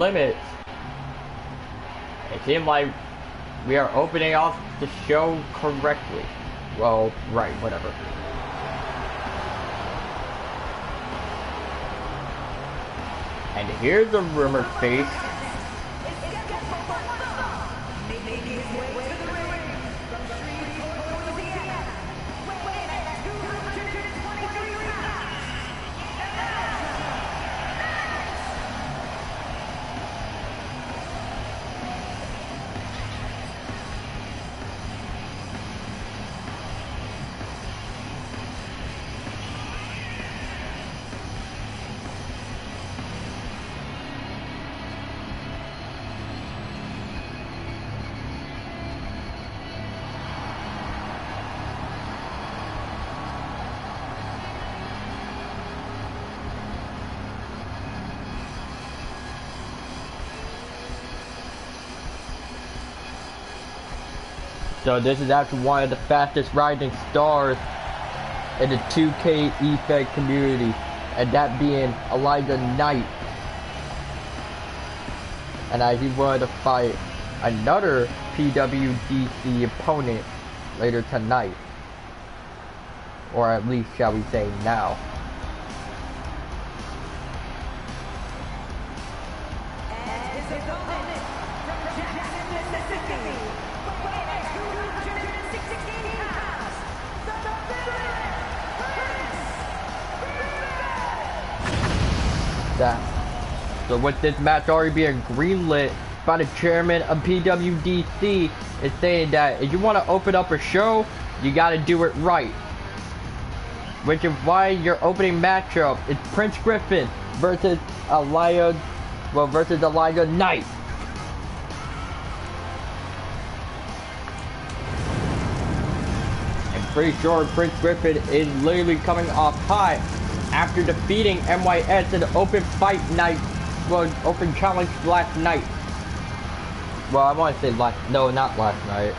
Limits. It seems like we are opening off the show correctly. Well, right, whatever. And here's a rumored face. So this is actually one of the fastest rising stars in the 2K eFed community, and that being Elijah Knight. And he wanted to fight another PWDC opponent later tonight, or at least shall we say now. So with this match already being greenlit by the chairman of PWDC, is saying that if you want to open up a show, you got to do it right. Which is why your opening matchup is Prince Griffin versus Elijah Knight. I'm pretty sure Prince Griffin is literally coming off high after defeating MYS in the open fight night, well, open challenge last night. Well, I want to say no, not last night.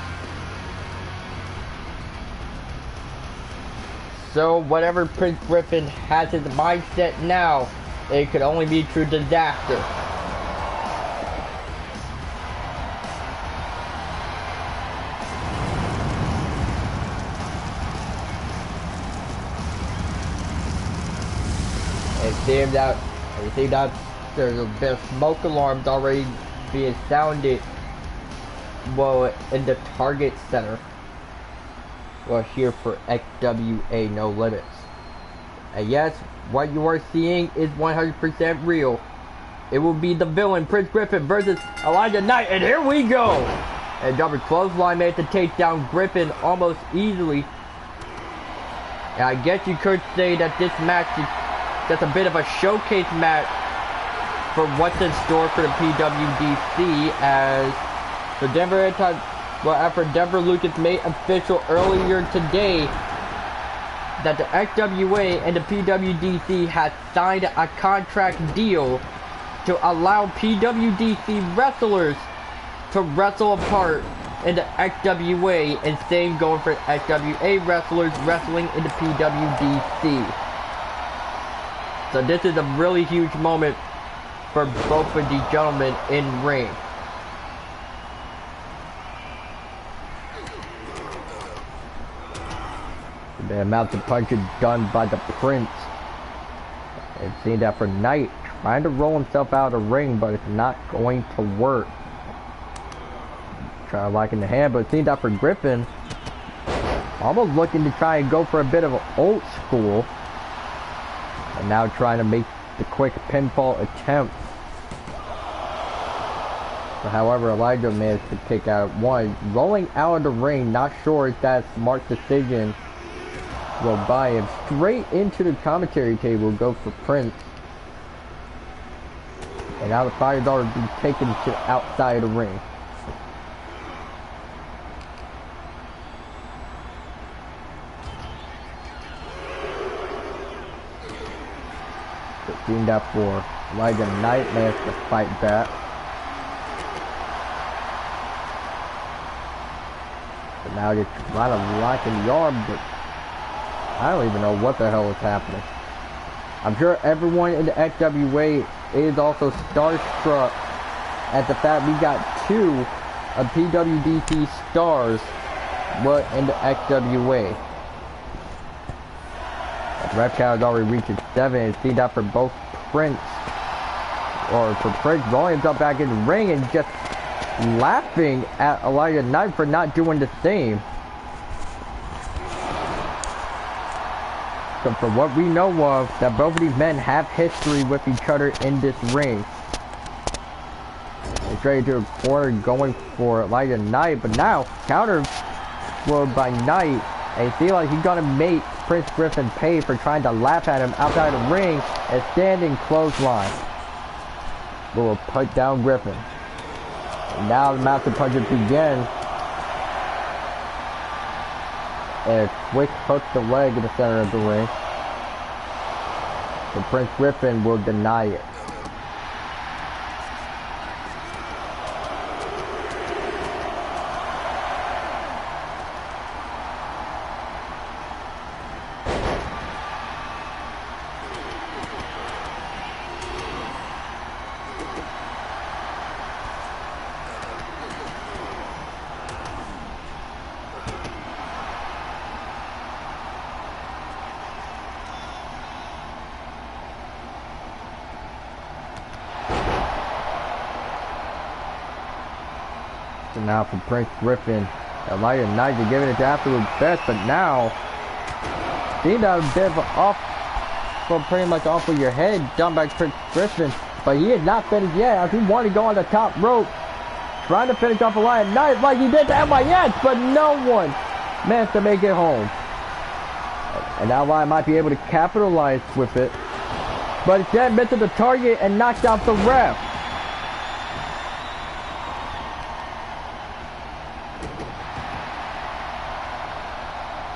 So whatever Prince Griffin has his mindset now, it could only be true disaster. It seems that there's a bit of smoke alarms already being sounded, well, in the target center. Well, here for Xwa No Limits. And yes, what you are seeing is 100% real. It will be the villain Prince Griffin versus Elijah Knight, and here we go! And double clothesline made to take down Griffin almost easily. And I guess you could say that this match is just a bit of a showcase match for what's in store for the PWDC, as the Denver Lucas made official earlier today that the XWA and the PWDC had signed a contract deal to allow PWDC wrestlers to wrestle apart in the XWA, and same going for XWA wrestlers wrestling in the PWDC. So this is a really huge moment for both of these gentlemen in ring. The amount of punches done by the Prince. And seeing that for Knight, trying to roll himself out of the ring, but it's not going to work. Trying to lock in the hand, but seeing that for Griffin, almost looking to try and go for a bit of an old school. And now trying to make the quick pinfall attempt. But however, Elijah managed to kick out one. Rolling out of the ring, not sure if that's a smart decision. Will buy him straight into the commentary table, go for Prince. And now the fire dart will be taken to outside the ring. Seen that for Elijah Knight managed to fight back. But now they're trying to lock in the arm, but I don't even know what the hell is happening. I'm sure everyone in the XWA is also starstruck at the fact we got 2 of PWDC stars were in the XWA. The rep count has already reached 7. It's seen that for both Prince, or for Prince, Williams up back in the ring and just laughing at Elijah Knight for not doing the same. So from what we know of, that both of these men have history with each other in this ring. It's ready to a corner going for Elijah Knight, but now counter by Knight, and it seems like he's gonna make Prince Griffin pay for trying to laugh at him outside the ring. A standing clothesline. Will put down Griffin. And now the master punches begin. And a quick hook to leg in the center of the ring. But Prince Griffin will deny it. So now for Prince Griffin, Elijah Knight is giving it to absolute best, but now seemed that a bit of off, well, pretty much off of your head done by Prince Griffin, but he is not finished yet as he wanted to go on the top rope, trying to finish off Elijah Knight like he did to MIS, but no one managed to make it home. And now Elijah might be able to capitalize with it, but instead missed the target and knocked out the ref.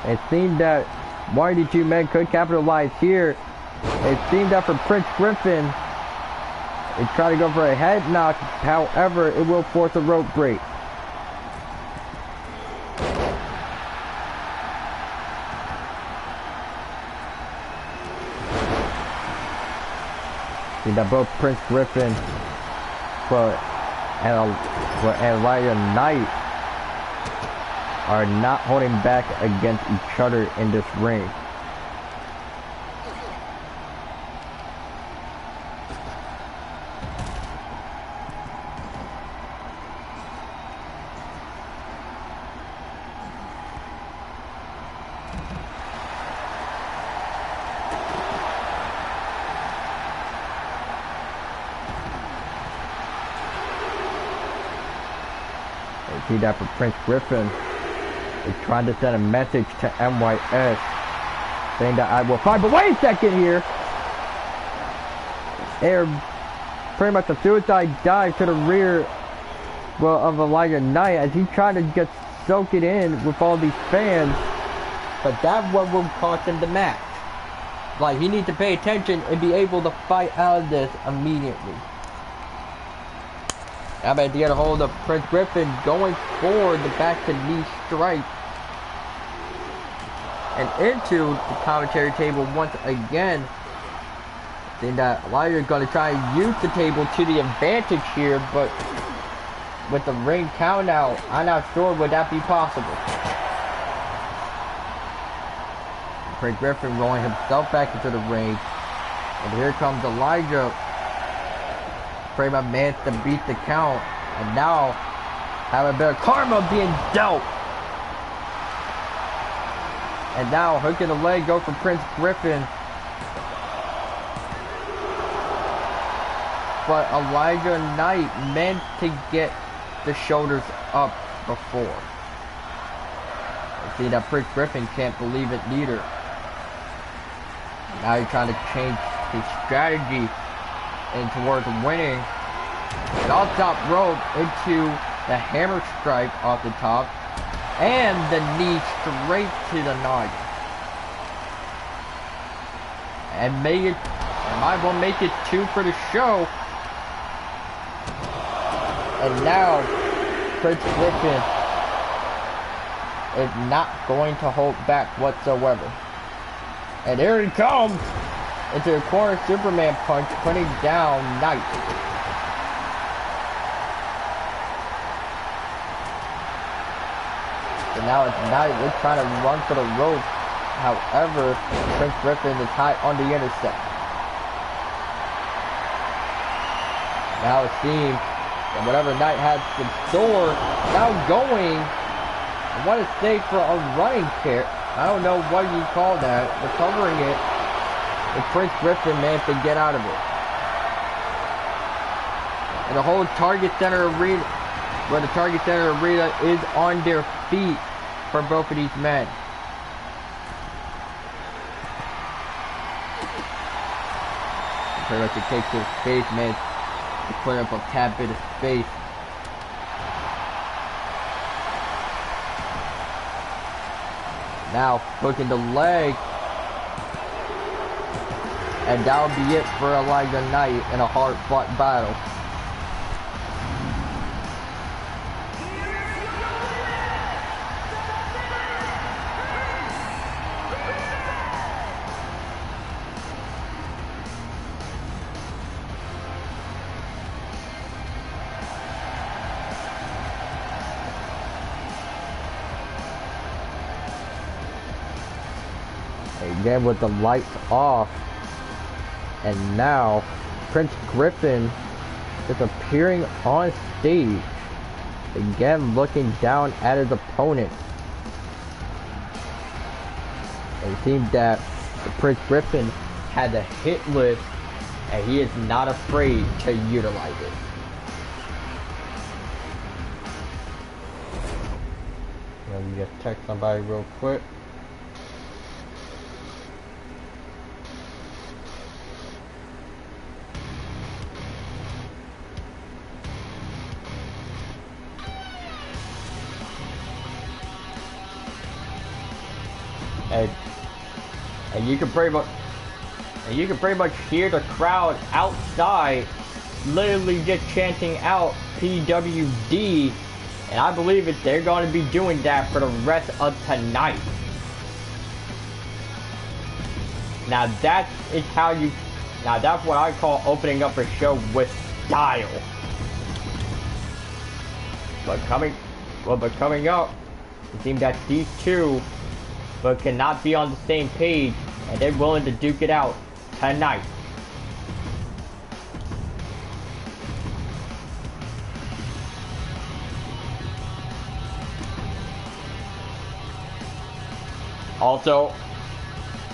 It seemed that one of the 2 men could capitalize here. It seemed that for Prince Griffin, he tried to go for a head knock. However, it will force a rope break. See that both Prince Griffin and Elijah Knight are not holding back against each other in this ring. See that for Prince Griffin. He's trying to send a message to MYS saying that I will fight, but wait a second here. They're pretty much a suicide dive to the rear, well, of Elijah Knight as he tried to just soak it in with all these fans, but that one will cost him the match. Like, he needs to pay attention and be able to fight out of this immediately. Now about to get a hold of Prince Griffin going forward, the back to knee strike. And into the commentary table once again. I think that Elijah is going to try and use the table to the advantage here, but with the ring count out, I'm not sure would that be possible. Prince Griffin rolling himself back into the ring. And here comes Elijah. Pretty much managed to beat the count, and now have a bit of karma being dealt. And now hooking the leg go for Prince Griffin, but Elijah Knight meant to get the shoulders up before. You see that Prince Griffin can't believe it neither. Now he's trying to change his strategy and towards winning. And off top rope into the hammer strike off the top, and the knee straight to the noggin. And might well make it 2 for the show. And now Prince Griffin is not going to hold back whatsoever. And here he comes into the corner Superman punch, putting down Knight. now it's Knight. We're trying to run for the rope. However, Prince Griffin is high on the intercept. Now it seems that whatever Knight has in store, now going, I want to say for a running kick. I don't know what you call that, recovering it. If Prince Griffin managed to get out of it. And the whole Target Center arena, where the Target Center arena is on their feet for both of these men. Pretty much it takes his face, man, to clear up a tad bit of space. Now, hooking the leg. And that'll be it for Elijah Knight in a hard-fought battle. Again with the lights off. And now, Prince Griffin is appearing on stage. Again, looking down at his opponent. It seems that Prince Griffin had a hit list, and he is not afraid to utilize it. Let me just text somebody real quick. And you can pretty much hear the crowd outside literally just chanting out PWD, and I believe that they're going to be doing that for the rest of tonight. Now that's what I call opening up a show with style. But coming up, it seems that these two but cannot be on the same page, and they're willing to duke it out tonight. Also,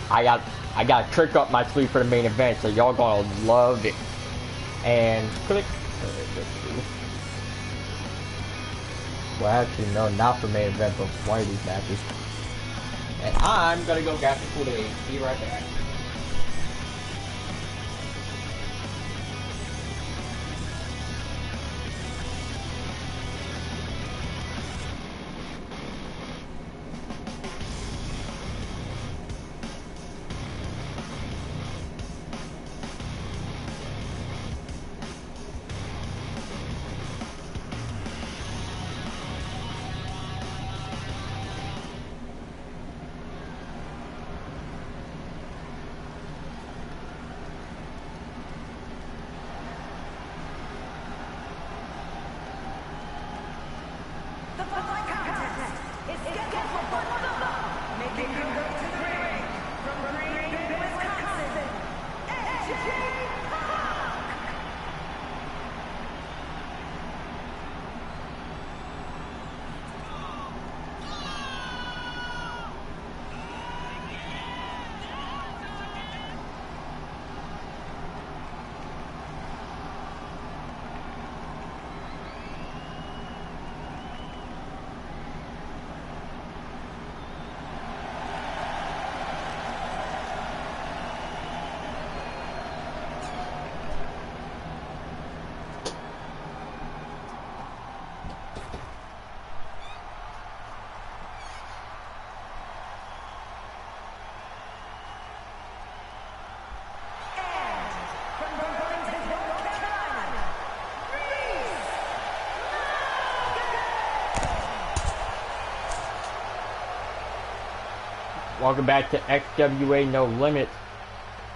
I got a trick up my sleeve for the main event, so y'all gonna love it. And click. Well, actually, no, not for main event, but for one of these matches. And I'm gonna go grab the Kool-Aid. Be right back. Welcome back to Xwa No Limits.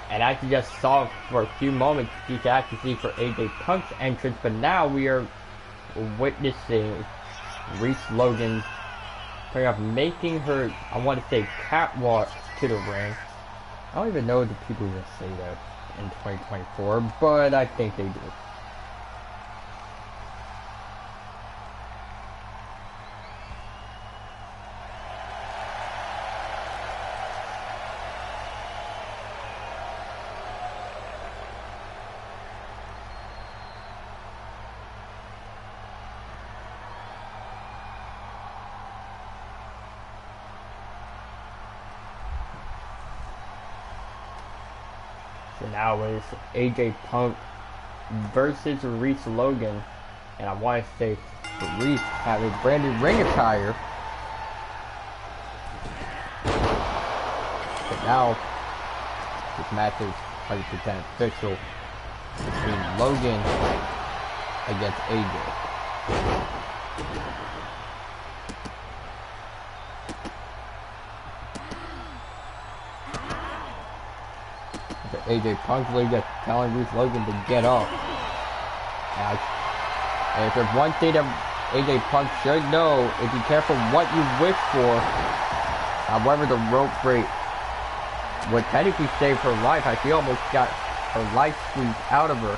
And I actually just saw for a few moments, you can actually see for AJ Punk's entrance, but now we are witnessing Reese Logan's of making her, I want to say, catwalk to the ring. I don't even know if the people will say that in 2024, but I think they do. So now it's AJ Punk versus Reese Logan, and I want to say Reese have a brand new ring attire. But now this match is 100% official between Logan against AJ. AJ Punk just telling Reese Logan to get up. Now, and if there's one thing that AJ Punk should know, is be careful what you wish for. However, the rope break would technically save her life. She almost got her life squeezed out of her.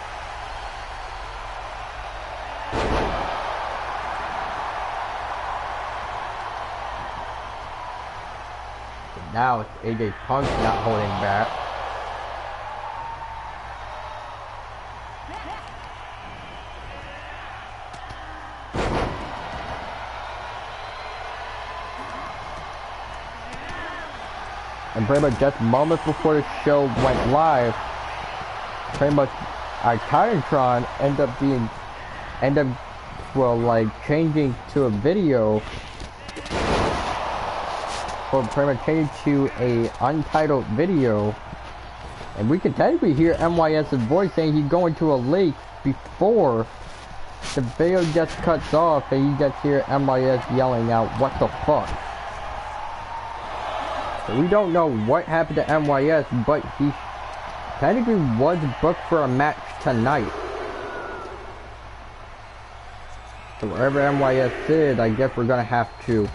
And now it's AJ Punk not holding back. And pretty much just moments before the show went live, pretty much our Titantron ended up changing to a video, or pretty much changing to a untitled video, and we can technically hear MYS's voice saying he's going to a lake before the video just cuts off, and you just hear MYS yelling out, "What the fuck?" We don't know what happened to MYS, but he technically was booked for a match tonight. So wherever MYS is, I guess we're gonna have to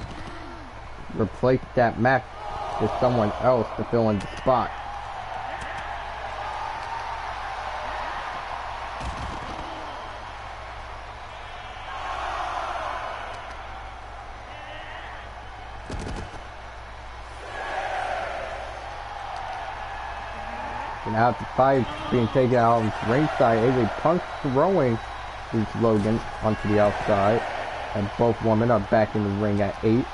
replace that match with someone else to fill in the spot. Now the fight being taken out on ringside, AJ Punk throwing Reese Logan onto the outside, and both women are back in the ring at 8.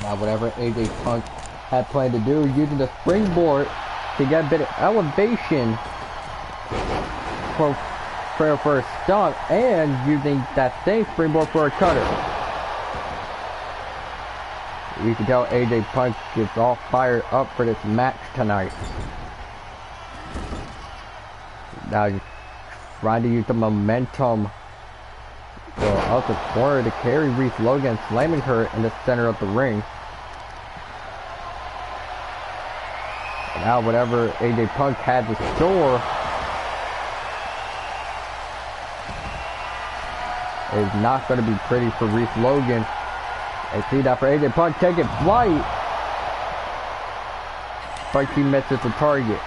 Now whatever AJ Punk had planned to do, using the springboard to get a bit of elevation for a stomp, and using that same springboard for a cutter. You can tell AJ Punk is all fired up for this match tonight. Now he's trying to use the momentum out the corner to carry Reese Logan, slamming her in the center of the ring. And now whatever AJ Punk had to store is not going to be pretty for Reese Logan. And see that for AJ Punk taking flight, but she misses the target.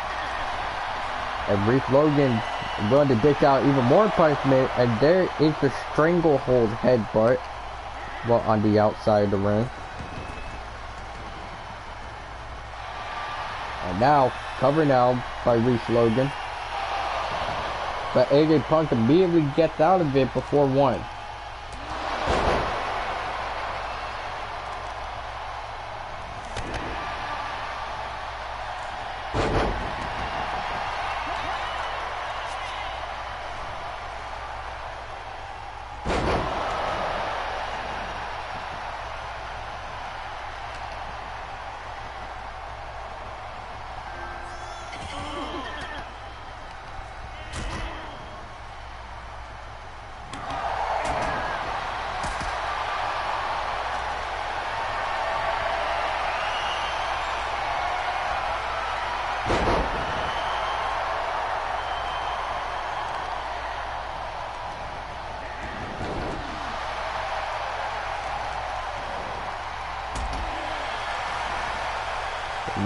And Reese Logan willing to dish out even more punishment, and there is the stranglehold headbutt, on the outside of the ring. And now, cover now by Reese Logan. But AJ Punk immediately gets out of it before 1.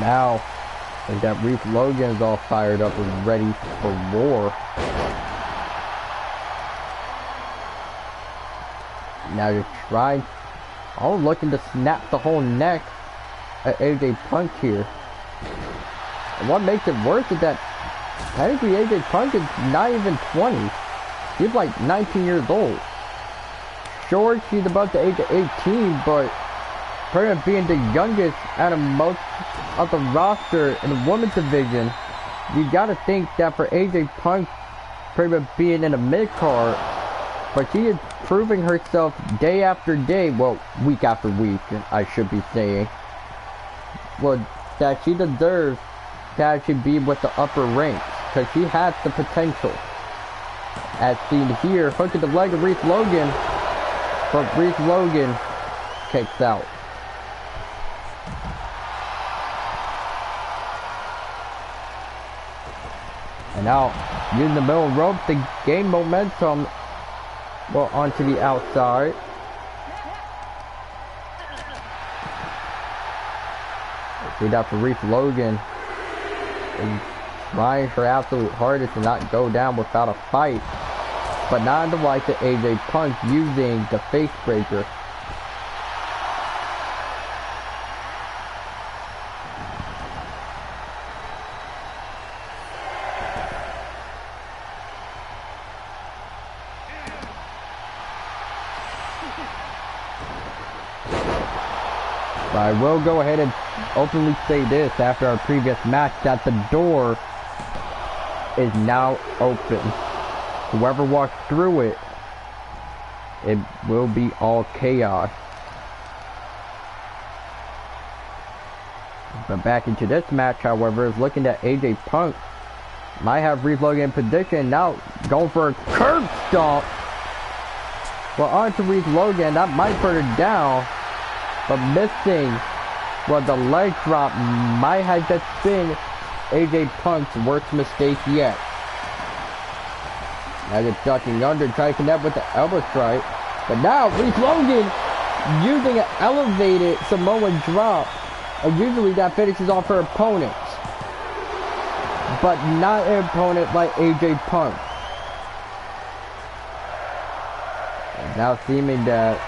Now, I think that Reese Logan is all fired up and ready for war. Now you're trying, looking to snap the whole neck at AJ Punk here. And what makes it worse is that technically AJ Punk is not even 20. She's like 19 years old. Sure, she's about the age of 18, but her being the youngest out of most of the roster in the women's division, you gotta think that for AJ Punk pretty much being in a mid-card, but she is proving herself day after day, well, week after week, I should be saying, well, that she deserves to actually be with the upper ranks, because she has the potential. As seen here, hook at the leg of Reese Logan, but Reese Logan kicks out. And now, using the middle rope to gain momentum, well, onto the outside. See that for Reese Logan is trying her absolute hardest to not go down without a fight, but not in the likes of AJ Punk using the face breaker. But I will go ahead and openly say this after our previous match, that the door is now open. Whoever walks through it, it will be all chaos. But back into this match, however, is looking at AJ Punk. Might have Reese Logan in position, now going for a curb stomp. Well, on to Reese Logan, that might put her down. But missing, well, the leg drop might have just been AJ Punk's worst mistake yet. Now they're ducking under, trying to connect with the elbow strike. But now, Reese Logan using an elevated Samoan drop. And usually that finishes off her opponents. But not an opponent like AJ Punk. And now seeming that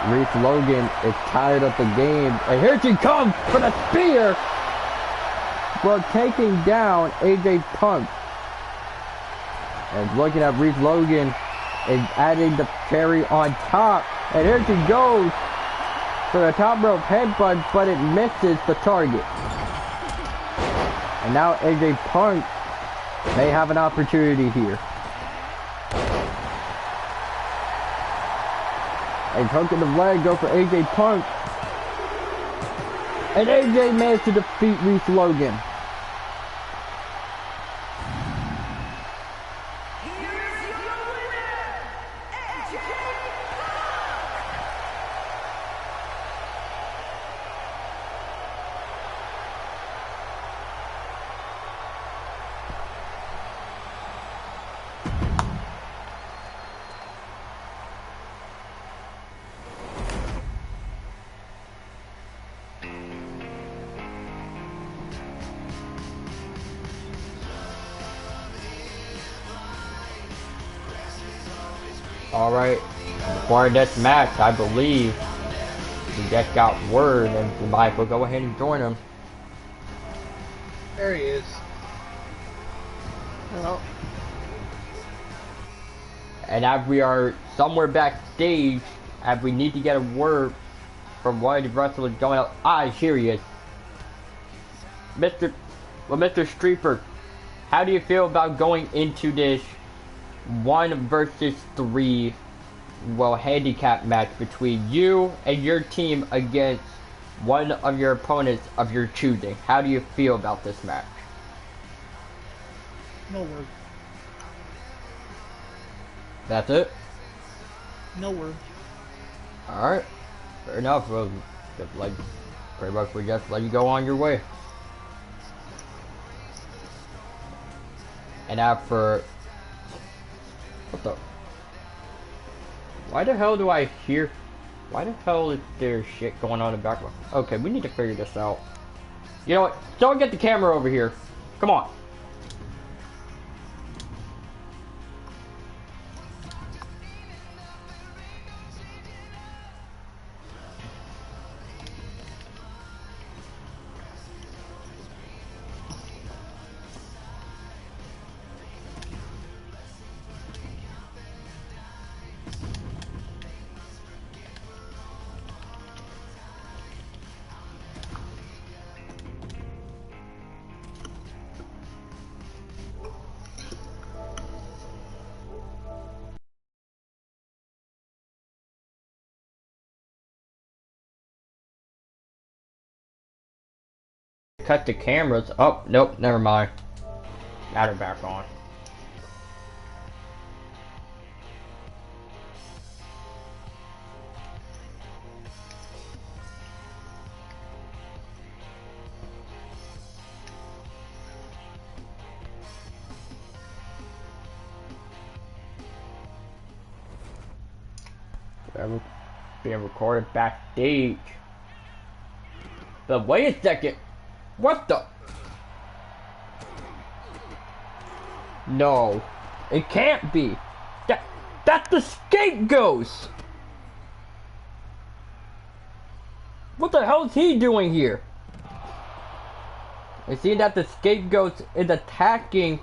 Reese Logan is tired of the game, and here she comes for the spear! Well, taking down AJ Punk. And looking at Reese Logan and adding the cherry on top, and here she goes for the top rope headbutt, but it misses the target. And now AJ Punk may have an opportunity here. A hook in the leg, go for AJ Punk. And AJ managed to defeat Reese Logan. Alright, before this match, I believe we just got word, and we might as well go ahead and join him. There he is. Well. And as we are somewhere backstage, as we need to get a word from one of the wrestlers going up. Ah, here he is. Mr. Streeper, how do you feel about going into this 1 versus 3, well, handicap match between you and your team against one of your opponents of your choosing? How do you feel about this match? No word. That's it? No word. Alright. Fair enough. Well, just like, pretty much we just let you go on your way. And after... What the... Why the hell do I hear... Why the hell is there shit going on in the background? Okay, we need to figure this out. You know what? Don't get the camera over here. Come on. Cut the cameras. Oh, nope, never mind. Now they're back on. Ever being recorded backstage. But wait a second. What the? No, it can't be. That's the scapegoat. What the hell is he doing here? I see that the scapegoat is attacking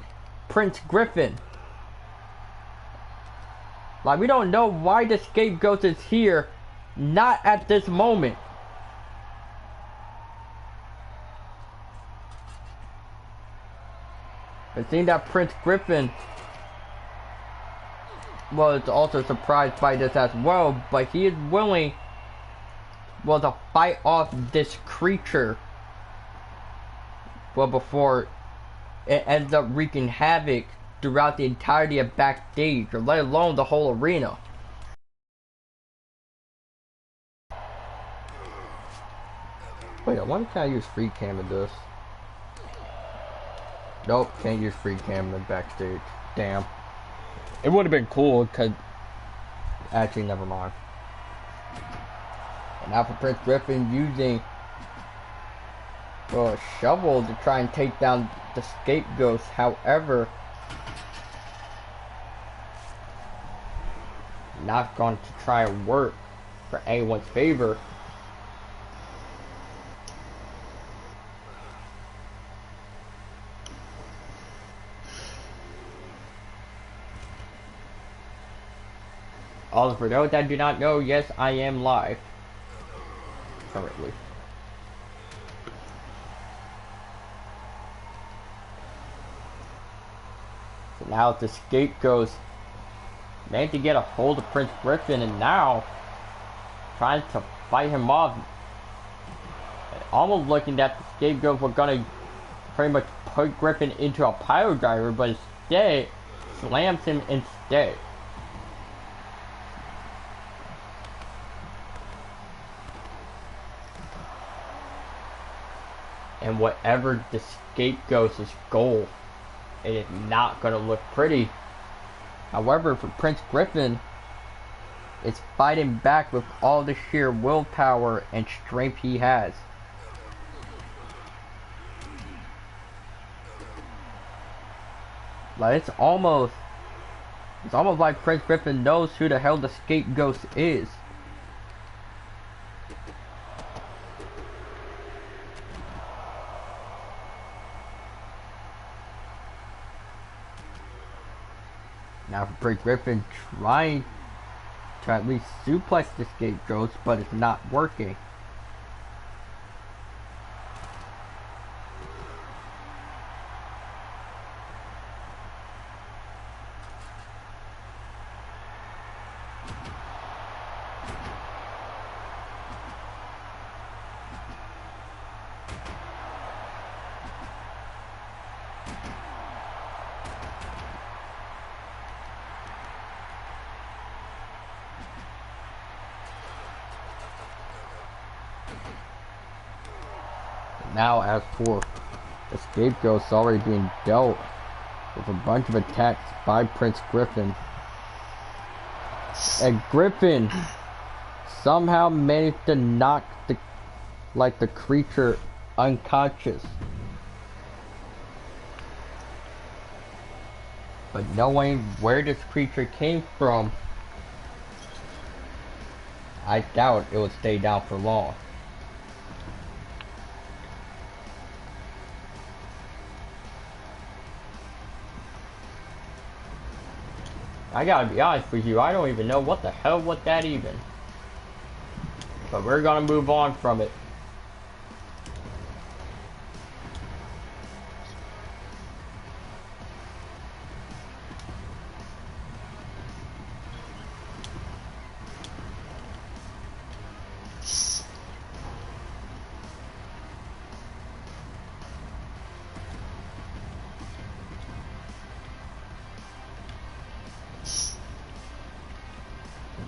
Prince Griffin. Like, we don't know why the scapegoat is here, not at this moment. It seems that Prince Griffin was also surprised by this as well, but he is willing, well, to fight off this creature, well, before it ends up wreaking havoc throughout the entirety of backstage, or let alone the whole arena. Wait, I wonder if I use free cam in this. Nope, can't use free cam in backstage. Damn. It would have been cool, cause actually, never mind. And now for Prince Griffin using, well, a shovel to try and take down the scapegoats. However, not going to try and work for anyone's favor. Also, for those that do not know, yes, I am live currently. So now the scapegoats managed to get a hold of Prince Griffin, and now trying to fight him off. Almost looking that the scapegoats were gonna pretty much put Griffin into a pile driver, but instead slams him instead. And whatever the scapegoat's goal, it is not gonna look pretty. However, for Prince Griffin, it's fighting back with all the sheer willpower and strength he has. Like, it's almost like Prince Griffin knows who the hell the scapegoat is. Now for Prince Griffin trying to at least suplex the scapegoats, but it's not working. Now, as for the scapegoats already being dealt with a bunch of attacks by Prince Griffin, and Griffin somehow managed to knock the creature unconscious. But knowing where this creature came from, I doubt it would stay down for long. I gotta be honest with you, I don't even know what the hell was that even. But we're gonna move on from it.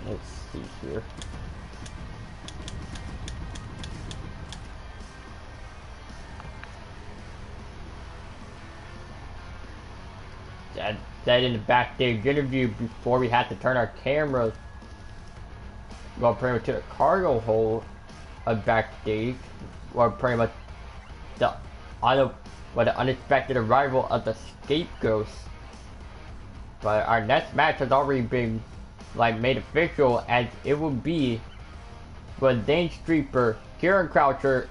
Let's see here. That in the backstage interview before we had to turn our cameras, well, pretty much to the cargo hold of backstage, or pretty much the unexpected arrival of the scapegoats. But our next match has already been made official, as it will be with Dane Streeper, Kieran Croucher,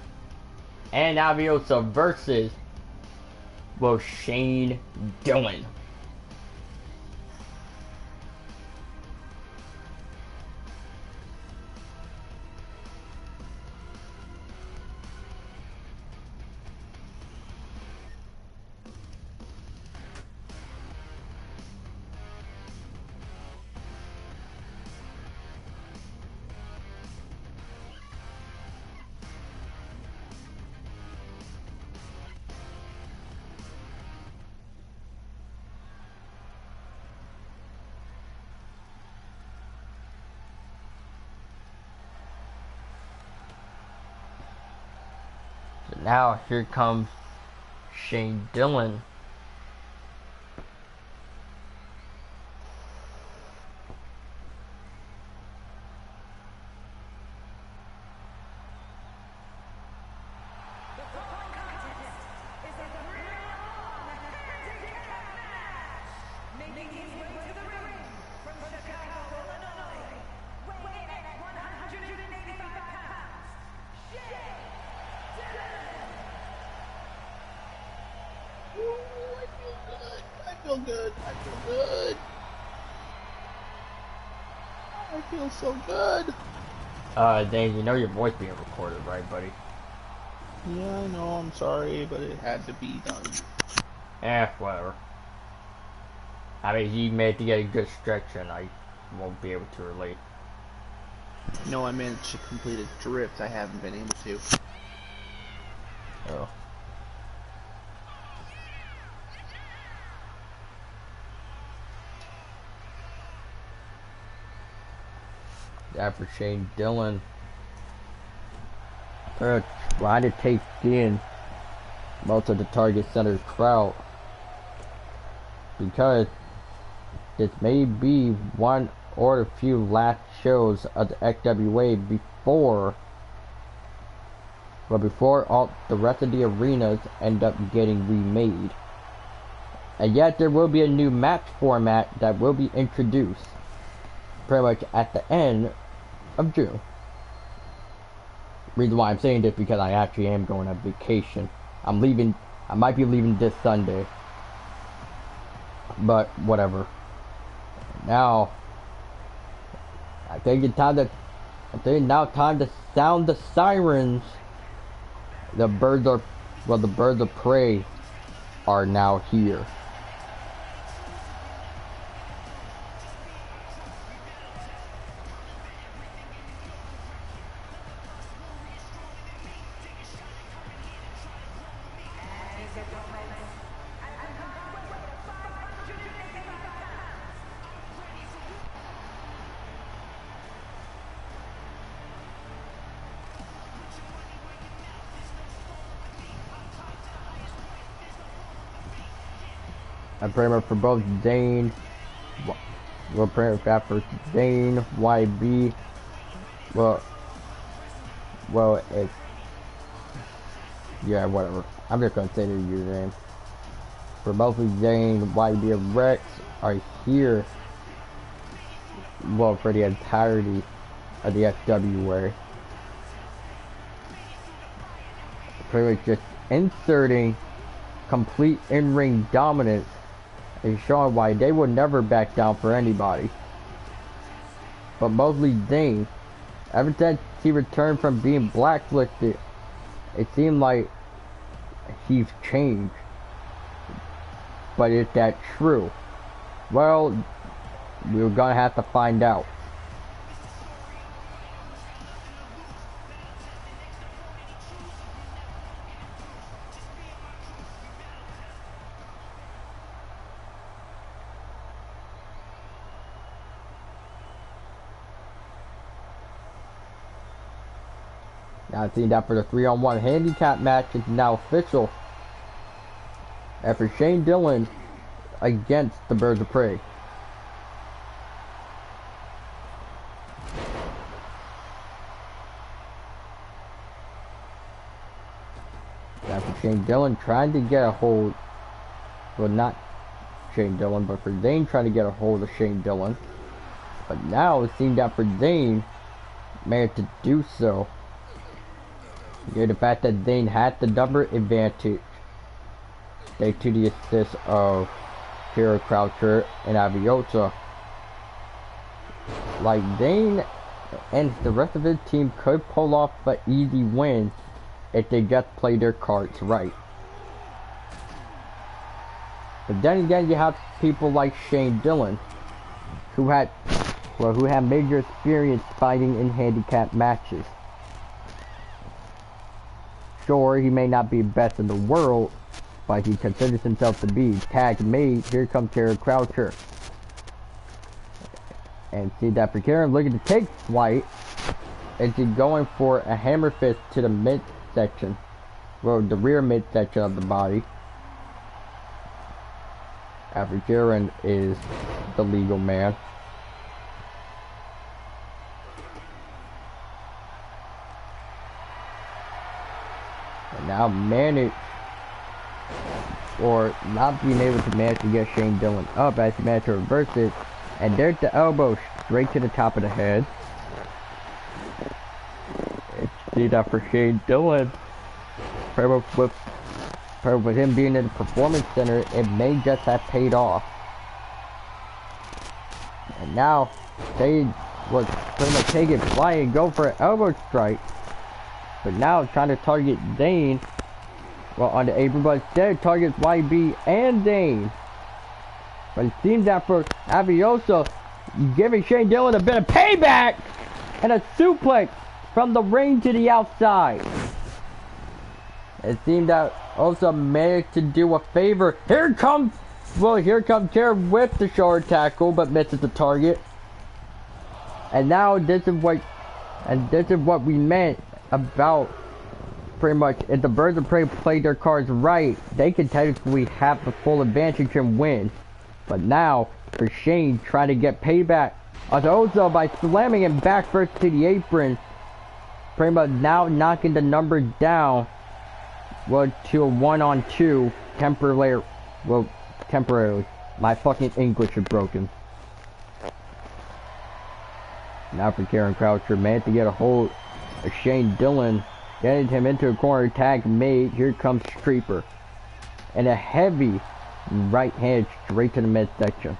and Aviosa versus Shane Dillon. So now here comes Shane Dillon. I feel so good. Dane, you know your voice being recorded, right, buddy? Yeah, I know, I'm sorry, but it had to be done. Whatever. I mean, he made to get a good stretch, and I won't be able to relate. No, I managed to complete a drift. I haven't been able to. Oh. That for Shane Dillon. Trying to take in most of the Target Center's crowd, because this may be one or a few last shows of the XWA before all the rest of the arenas end up getting remade. And yet there will be a new match format that will be introduced pretty much at the end of June. Reason why I'm saying this, because I actually am going on vacation. I might be leaving this Sunday, but whatever. Now I think it's time to sound the sirens. The birds of prey are now here. I'm praying for both Dane. We're praying for Dane, YB. Well, it's Yeah, whatever. I'm just gonna say their username. For both of Zane, YB, and Rex are here. Well, for the entirety of the FWA. Pretty much just inserting complete in-ring dominance and showing why they would never back down for anybody. But mostly Zane, ever since he returned from being blacklisted, it seemed like he's changed. But is that true? Well, we're gonna have to find out. Now seeing that for the 3-on-1 handicap match is now official. After Shane Dillon against the Birds of Prey. After Shane Dillon trying to get a hold, well, not Shane Dillon, but for Zane trying to get a hold of Shane Dillon. But now it seems that for Zane managed to do so. Due to the fact that Zane had the number advantage, thanks to the assist of Kira Croucher and Aviosa. Like, Zane and the rest of his team could pull off an easy win if they just play their cards right. But then again, you have people like Shane Dillon, who had major experience fighting in handicap matches. Sure, he may not be best in the world, but he considers himself to be tag mate. Here comes Karen Croucher. And see that for Karen looking to take flight, and she's going for a hammer fist to the midsection. Well, the rear midsection of the body. After Karen is the legal man. And now manage, or not being able to manage to get Shane Dillon up as he managed to reverse it. And there's the elbow straight to the top of the head. See that for Shane Dillon. With him being in the performance center, it may just have paid off. And now Shane was pretty much taking flying and go for an elbow strike. But now trying to target Zane. Well, on the apron, but instead targets YB and Zane. But it seems that for Aviosa, giving Shane Dillon a bit of payback and a suplex from the ring to the outside. It seemed that also managed to do a favor. Here comes Karen with the shoulder tackle, but misses the target. And now this is what we meant about pretty much if the Birds of Prey play their cards right, they can technically have the full advantage and win. But now for Shane trying to get payback also by slamming him back first to the apron, pretty much now knocking the number down, well, to a 1-on-2 temporarily. My fucking English is broken. Now for Karen Croucher, managed to get a hold of Shane Dillon, getting him into a corner tag mate. Here comes Creeper. And a heavy right hand straight to the midsection.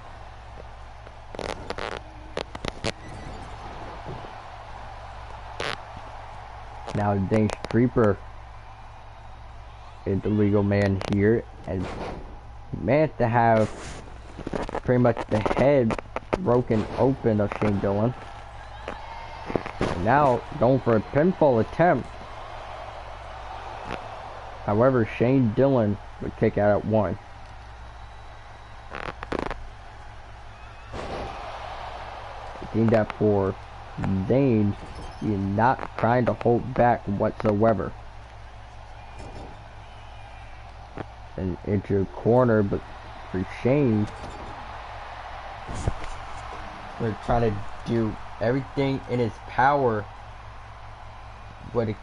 Now Dane Creeper is the legal man here, and managed to have pretty much the head broken open of Shane Dillon. And now going for a pinfall attempt. However, Shane Dillon would kick out at 1. I think that for Zane, he is not trying to hold back whatsoever. And into a corner, but for Shane, we're trying to do everything in his power, but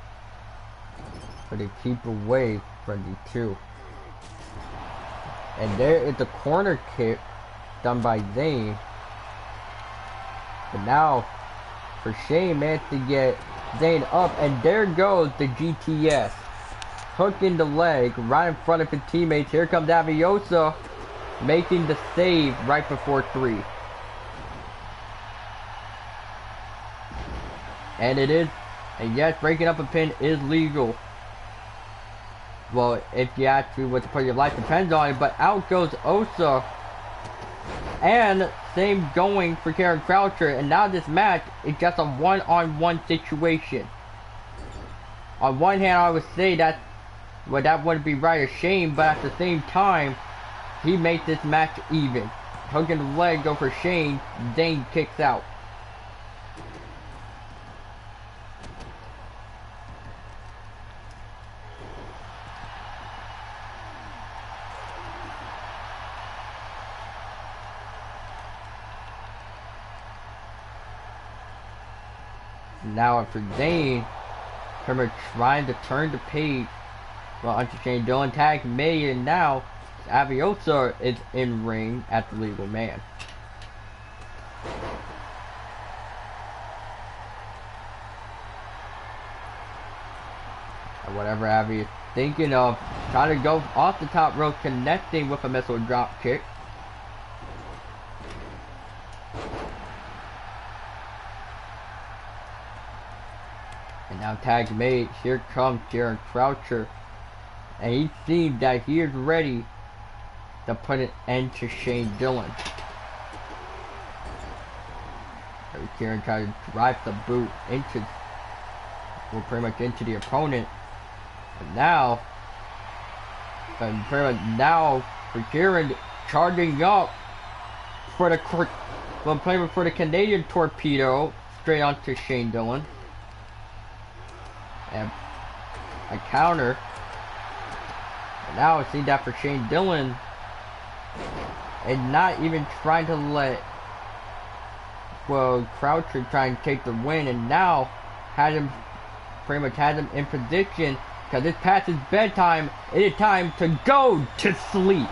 but they keep away from the two. And there is the corner kick done by Zayn. But now, for Shane managed to get Zayn up, and there goes the GTS. Hook in the leg, right in front of his teammates. Here comes Aviosa, making the save right before 3. And it is, and yes, breaking up a pin is legal. Well, if you actually want to put your life depends on it, but out goes Osa. And same going for Karen Croucher, and now this match is just a one-on-one situation. On one hand, I would say that, well, that wouldn't be right or Shane, but at the same time, he makes this match even. Hook in the leg, go for Shane, Zayn kicks out. Now for Zayn, trying to turn the page. Well, onto Shane Dillon tag made, and now Aviosa is in ring at the legal man. And whatever Avi is thinking of, trying to go off the top rope, connecting with a missile drop kick. Now tag made, here comes Karen Croucher, and he seems that he is ready to put an end to Shane Dillon. Karen tries to drive the boot into, well, pretty much into the opponent. And now, pretty much now for Karen charging up for the, well, pretty much for the Canadian torpedo straight onto Shane Dillon. And a counter. And now I see that for Shane Dillon, and not even trying to let, well, Croucher try and take the win, and now had him, pretty much has him in position, because it's past his bedtime. It is time to go to sleep.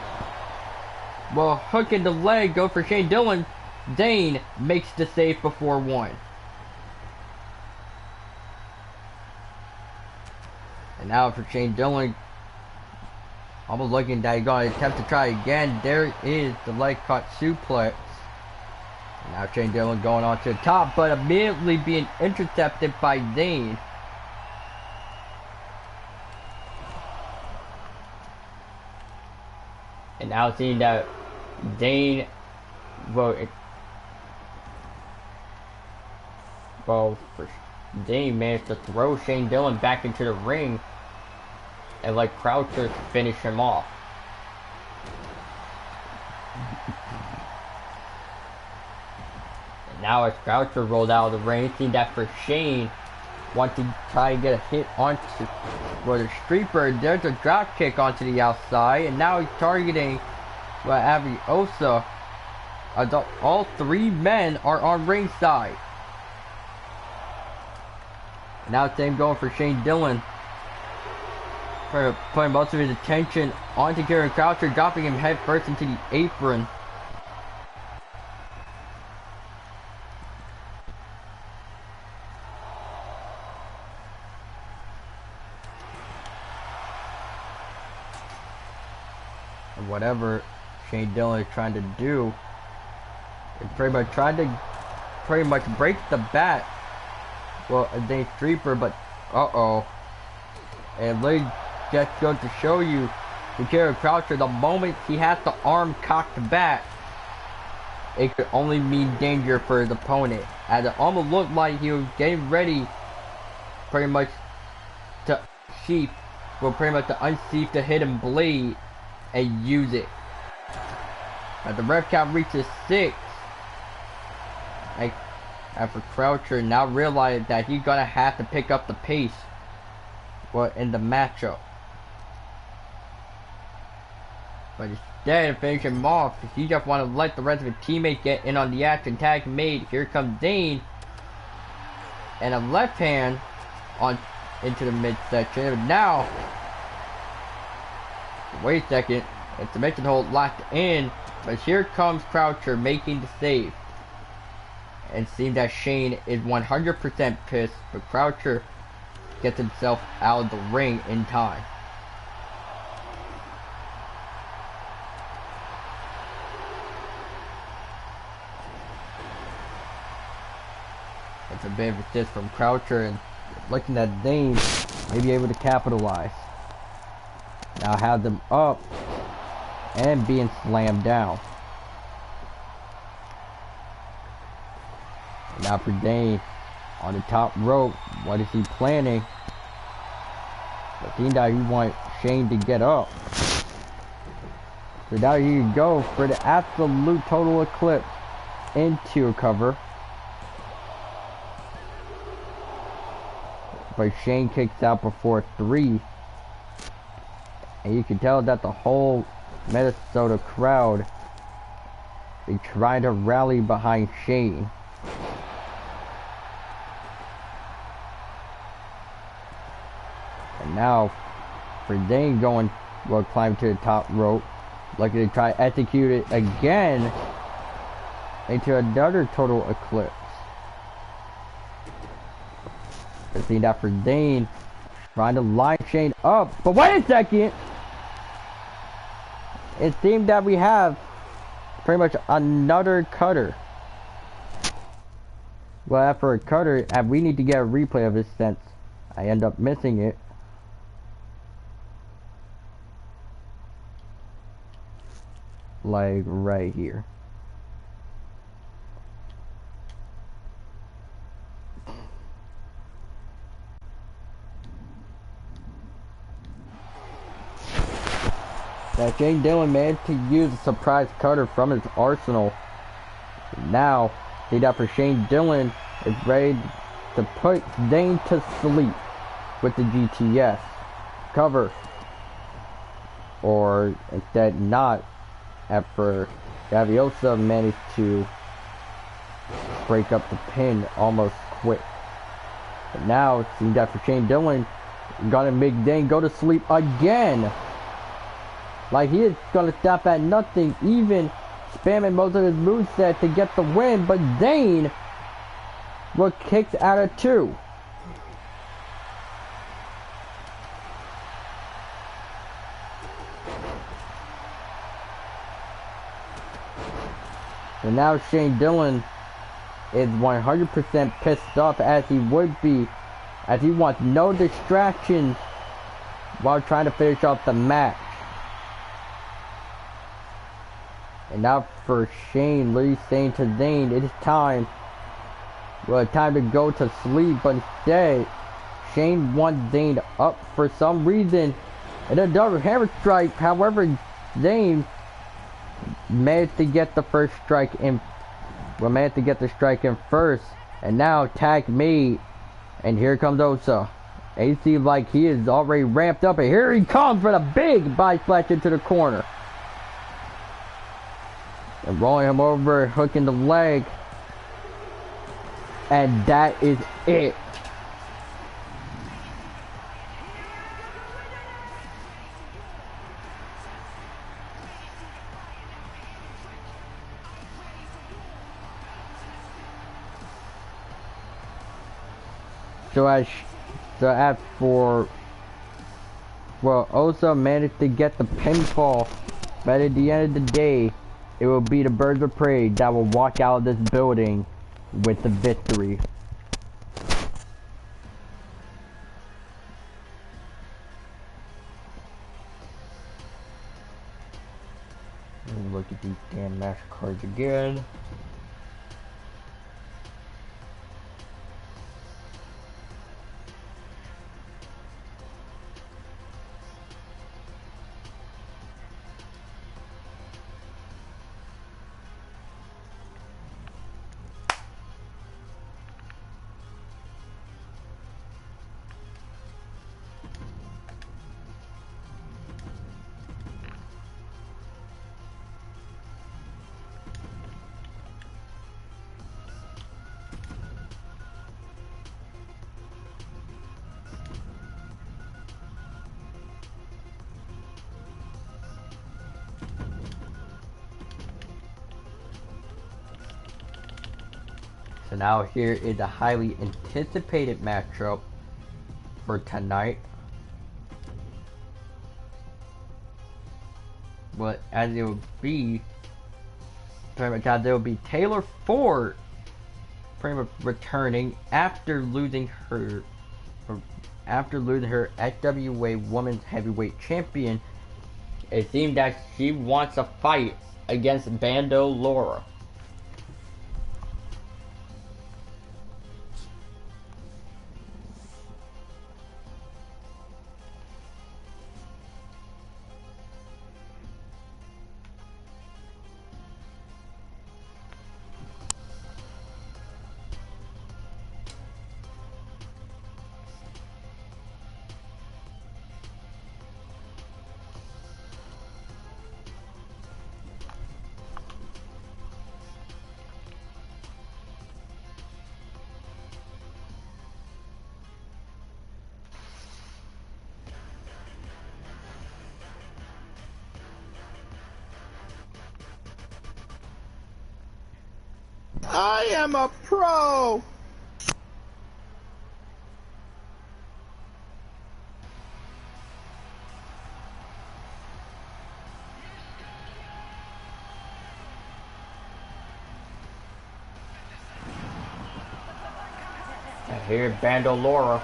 Well, hook in the leg, go for Shane Dillon. Zayn makes the save before 1. And now for Shane Dillon, almost looking that he's going to attempt to try again. There is the leg cut suplex. And now Shane Dillon going on to the top, but immediately being intercepted by Zayn. And now seeing that Zayn, well, for Zayn managed to throw Shane Dillon back into the ring and let Croucher finish him off. And now as Croucher rolled out of the ring, seeing that for Shane wants to try to get a hit onto, well, the streeper. There's a drop kick onto the outside, and now he's targeting, well, Aviosa. All 3 men are on ringside. Now same going for Shane Dillon. Putting most of his attention onto Karen Croucher, dropping him head first into the apron. And whatever Shane Dillon is trying to do, is pretty much trying to break the bat. Well, they streeper, but and Lee just goes to show you, for Karen Croucher, the moment he has the arm cocked back, it could only mean danger for his opponent. As it almost looked like he was getting ready, pretty much to sheath, well, pretty much to unsheath the hidden blade and use it. As the ref count reaches 6, after Croucher now realized that he's gonna have to pick up the pace, well, in the matchup. But instead of finishing him off, he just want to let the rest of his teammates get in on the action. Tag made. Here comes Zayn, and a left hand on into the midsection. And now, wait a second. It's a submission hold locked in. But here comes Croucher making the save. And seeing that Shane is 100% pissed. But Croucher gets himself out of the ring in time. It's a bit of assist from Croucher, and looking at Zane, may be able to capitalize. Now have them up and being slammed down. Now for Dane on the top rope, what is he planning? But seeing that he wants Shane to get up. So now you go for the absolute total eclipse into a cover. But Shane kicks out before 3. And you can tell that the whole Minnesota crowd is trying to rally behind Shane. And now for Dane going, will climb to the top rope. Looking to try to execute it again into another total eclipse. See that for Dane, trying to line Shane up, but wait a second! It seemed that we have pretty much another cutter. Well, after a cutter, we need to get a replay of this since I end up missing it. Like right here. That Shane Dillon managed to use a surprise cutter from his arsenal. Now, see that for Shane Dillon is ready to put Dane to sleep with the GTS cover. Or instead not, after Gaviosa managed to break up the pin almost quick. But now, see that for Shane Dillon, gonna make Dane go to sleep again. Like he is gonna stop at nothing, even spamming most of his moveset to get the win, but Dane will kicks out of 2. And now Shane Dillon is 100% pissed off, as he would be, as he wants no distractions while trying to finish off the match. And now for Shane, literally saying to Zane, it is time. Well, time to go to sleep, but instead, Shane wants Zane up for some reason. And a double hammer strike. However, Zane managed to get the first strike in. Well, managed to get the strike in first. And now tag made. And here comes Osa. And he seems like he is already ramped up. And here he comes for the big body splash into the corner. And rolling him over, hooking the leg. And that is it. So as for, well, Osa managed to get the pinfall, but at the end of the day, it will be the Birds of Prey that will walk out of this building with the victory. Look at these damn match cards again. So now here is a highly anticipated matchup for tonight. But as it will be, pretty much there will be Taylor Ford pretty much returning after losing her FWA Women's Heavyweight Champion. It seemed that she wants a fight against Bando Laura. I am a pro! And here's Bando Laura.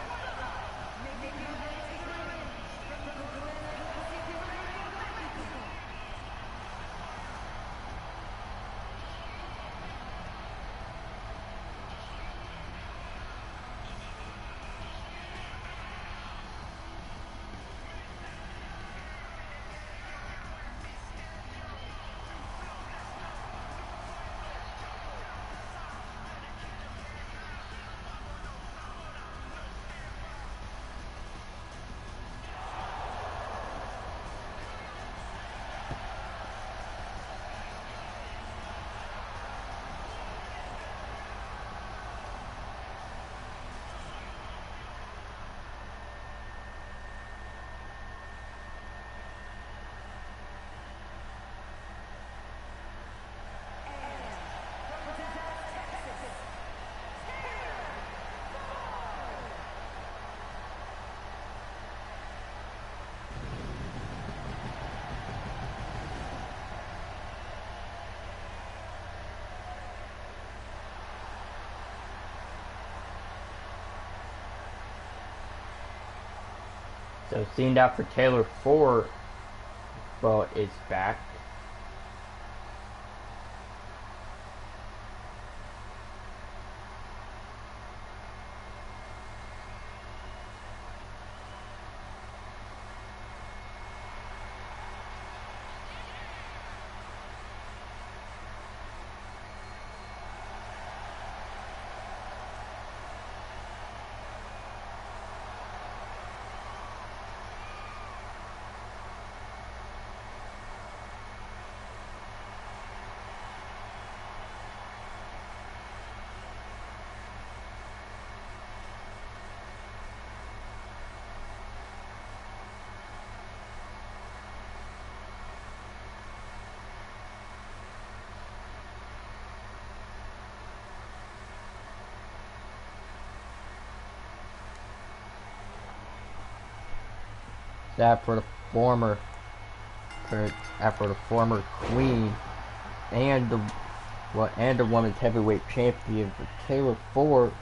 So seeing that for Taylor Ford, well, is back. That for the former queen and the women's heavyweight champion for Taylor Ford.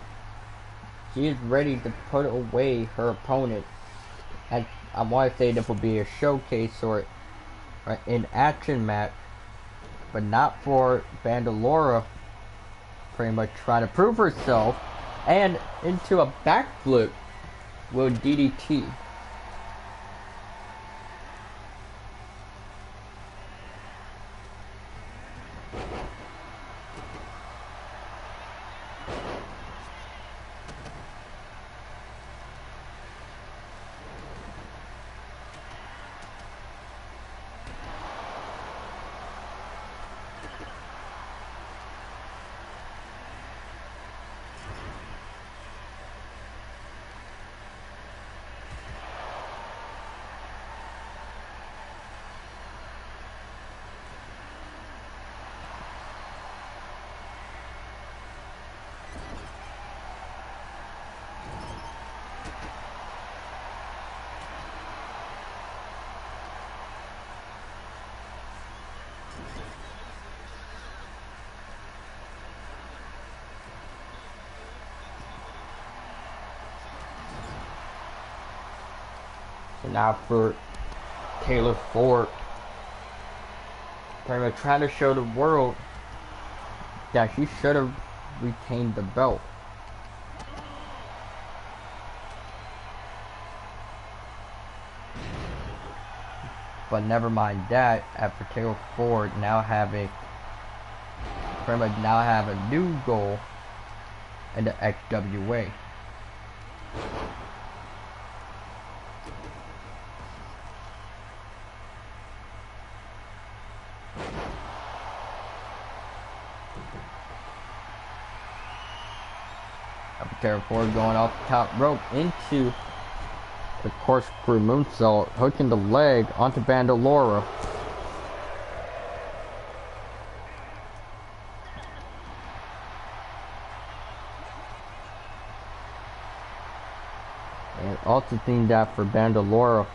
She is ready to put away her opponent. And I want to say this will be a showcase or an action match, but not for Bandalora pretty much trying to prove herself and into a backflip with DDT. And now for Taylor Ford. Pretty much trying to show the world that she should have retained the belt. But never mind that, after Taylor Ford pretty much now have a new goal in the XWA. After Taylor Ford going off the top rope into the corkscrew moonsault, hooking the leg onto Bandolora. And also think that for Bandolora,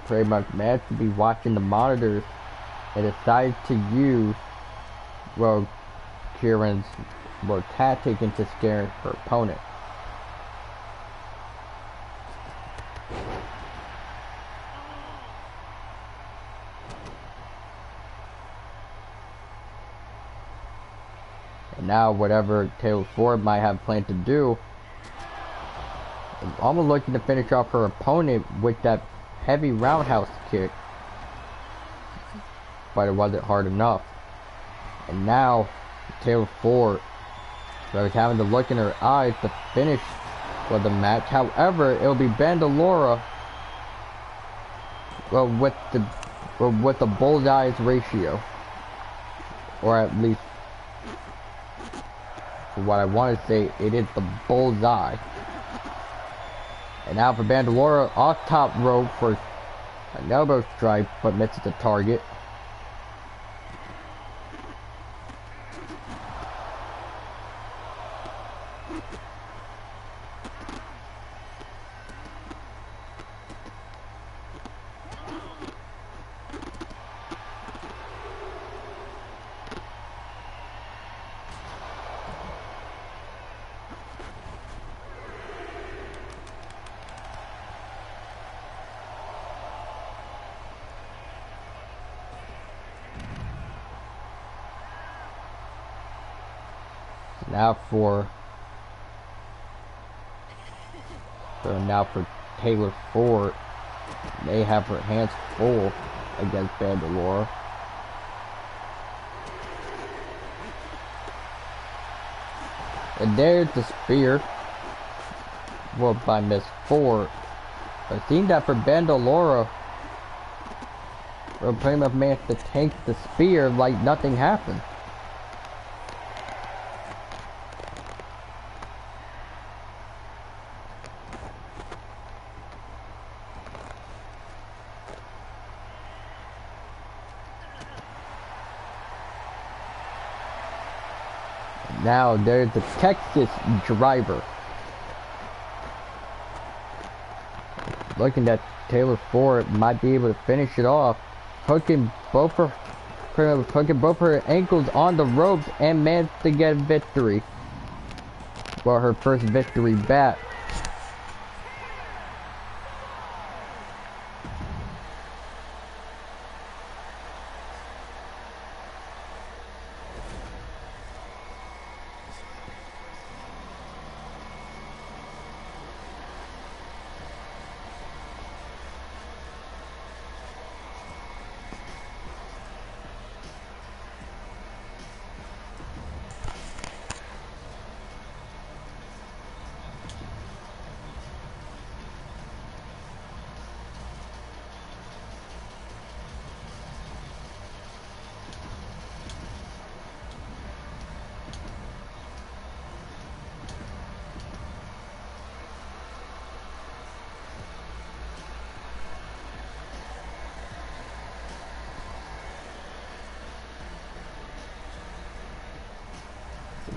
pretty much mad to be watching the monitors and decided to use, well, Kieran's, well, tactic into scaring her opponent. And now whatever Taylor Ford might have planned to do, almost looking to finish off her opponent with that heavy roundhouse kick, but it wasn't hard enough. And now Taylor Ford was having to look in her eyes to finish the match. However, it'll be Bandolora, well, with the bullseye's ratio, or at least for what I want to say, it is the bullseye. And now for Bandolora, off top rope for an elbow strike, but misses the target. Now for Taylor Ford, they have her hands full against Bandolora. And there's the spear, well, by Miss Ford. But it seemed that for Bandolora, we're pretty much managed to tank the spear like nothing happened. Now there's the Texas driver. Looking at Taylor Ford might be able to finish it off, hooking both her ankles on the ropes and managed to get a victory. Well, her first victory back.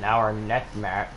Now our next match.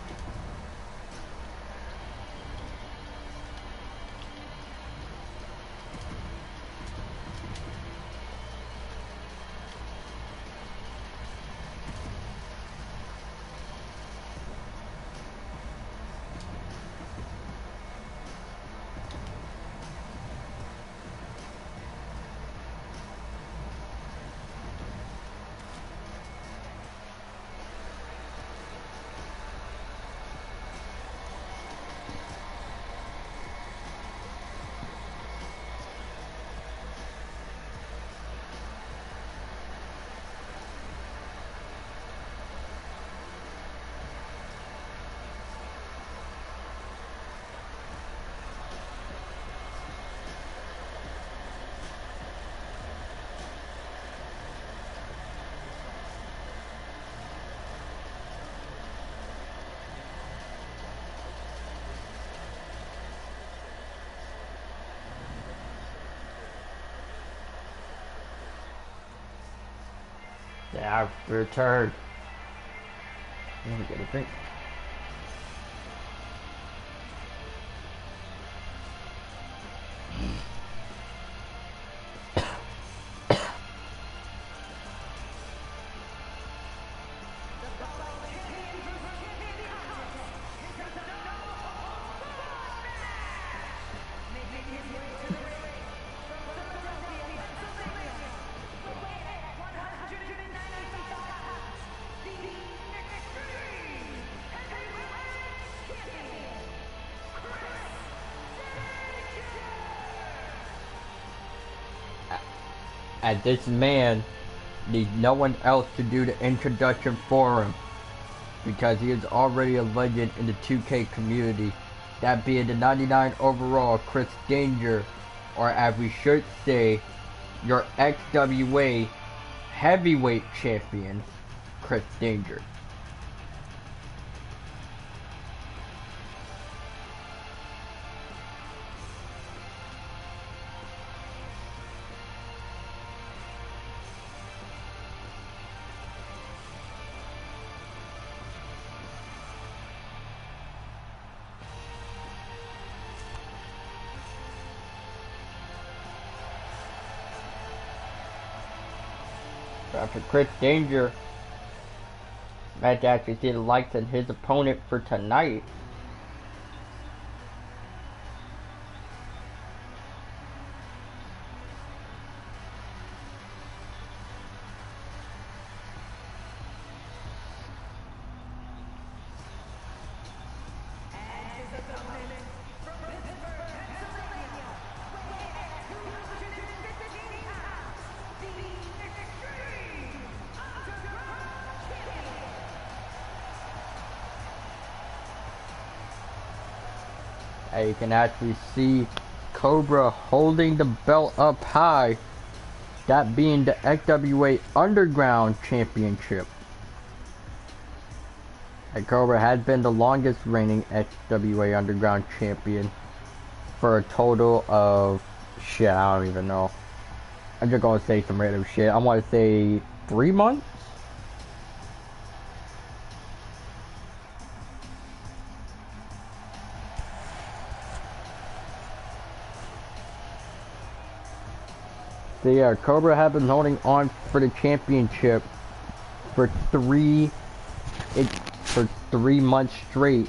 I've returned. Let me get a drink. And this man needs no one else to do the introduction for him, because he is already a legend in the 2K community, that being the 99 overall Chris Danger, or as we should say, your XWA heavyweight champion, Chris Danger. After Chris Danger, I to actually see the likes of his opponent for tonight. You can actually see Cobra holding the belt up high, that being the XWA Underground Championship. And Cobra has been the longest reigning XWA Underground Champion for a total of, shit, I don't even know. I'm just gonna say some random shit. I want to say 3 months? So yeah, Cobra have been holding on for the championship for 3 months straight,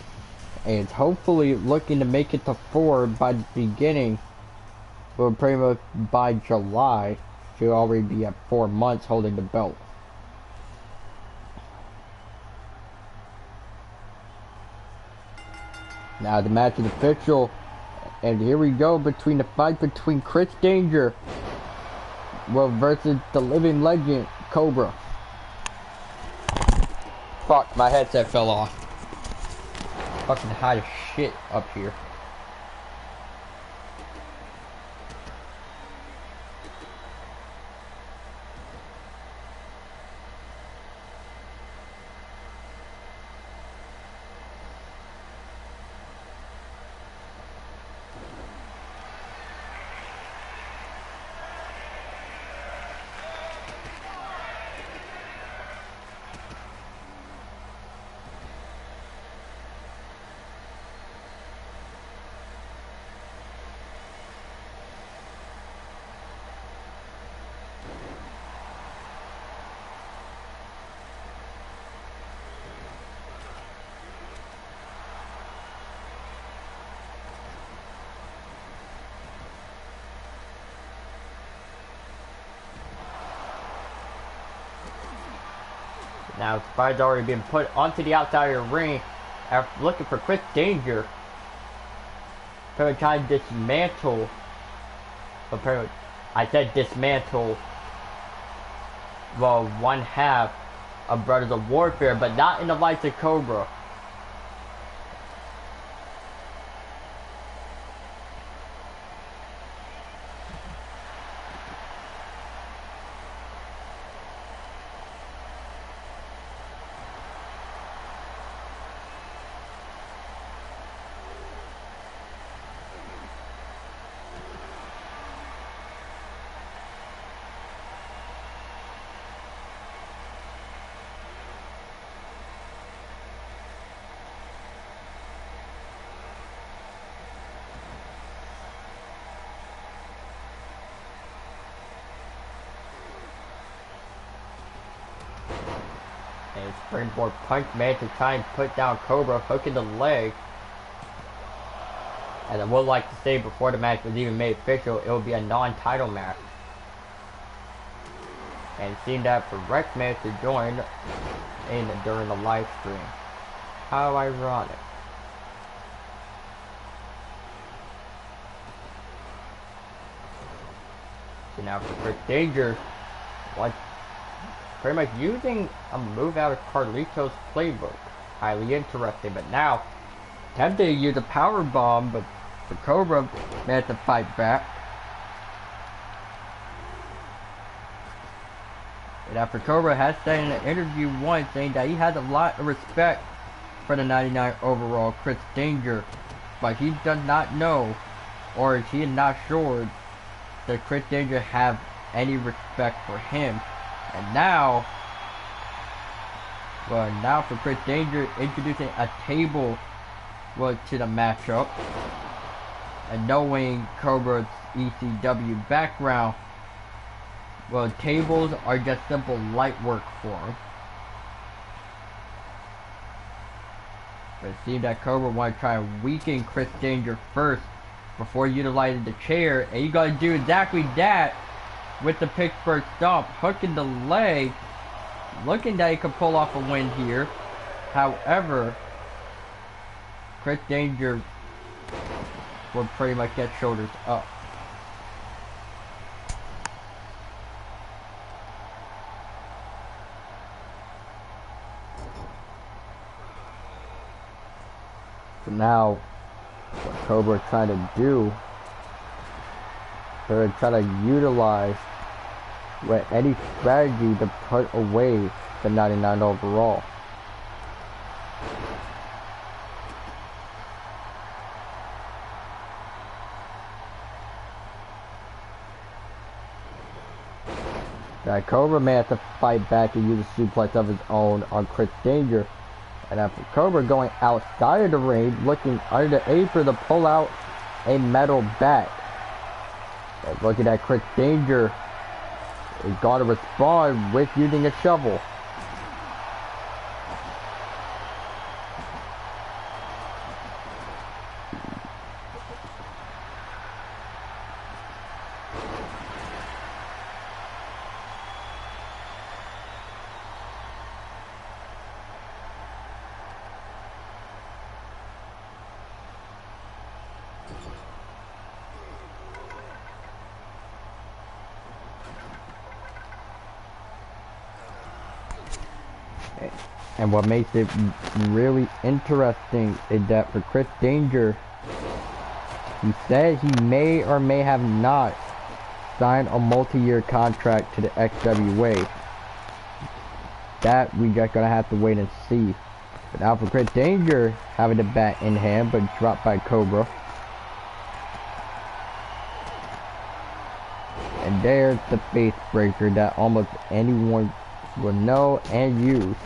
and it's hopefully looking to make it to 4 by the beginning, but pretty much by July she'll already be at 4 months holding the belt. Now the match is official, and here we go between the fight between Chris Danger versus the living legend, Cobra. Fuck, my headset fell off. Fucking hot as shit up here. Now, Spider's already been put onto the outside of the ring after looking for Chris Danger. Apparently trying to dismantle. Apparently, I said dismantle. Well, one half of Brothers of Warfare, but not in the lights of Cobra. And a springboard punch man to try and put down Cobra, hooking the leg. And I would like to say before the match was even made official, it would be a non-title match. And it seemed that for Rex Man to join during the live stream. How ironic. So now for Chris Danger, pretty much using a move out of Carlito's playbook. Highly interesting, but now tempted to use a power bomb, but for Cobra managed to fight back. And after Cobra has said in an interview once saying that he has a lot of respect for the 99 overall Chris Danger, but he does not know, or he is not sure, that Chris Danger have any respect for him. And now for Chris Danger introducing a table to the matchup, and knowing Cobra's ECW background, tables are just simple light work for him. But it seemed that Cobra wanted to try and weaken Chris Danger first before utilizing the chair, and you gotta do exactly that with the Pittsburgh Stomp, hooking the leg, looking that he could pull off a win here. However, Chris Danger would pretty much get shoulders up. So now, what Cobra trying to do, they're trying to utilize any strategy to put away the 99 overall. Now Cobra may have to fight back and use a suplex of his own on Chris Danger. And after Cobra going outside of the ring, looking under the apron to pull out a metal bat. And looking at Chris Danger, he's got to respond with using a shovel. And what makes it really interesting is that for Chris Danger, he said he may or may have not signed a multi-year contract to the XWA. That we just gonna have to wait and see. But now for Chris Danger, having the bat in hand but dropped by Cobra. And there's the face breaker that almost anyone will know and use.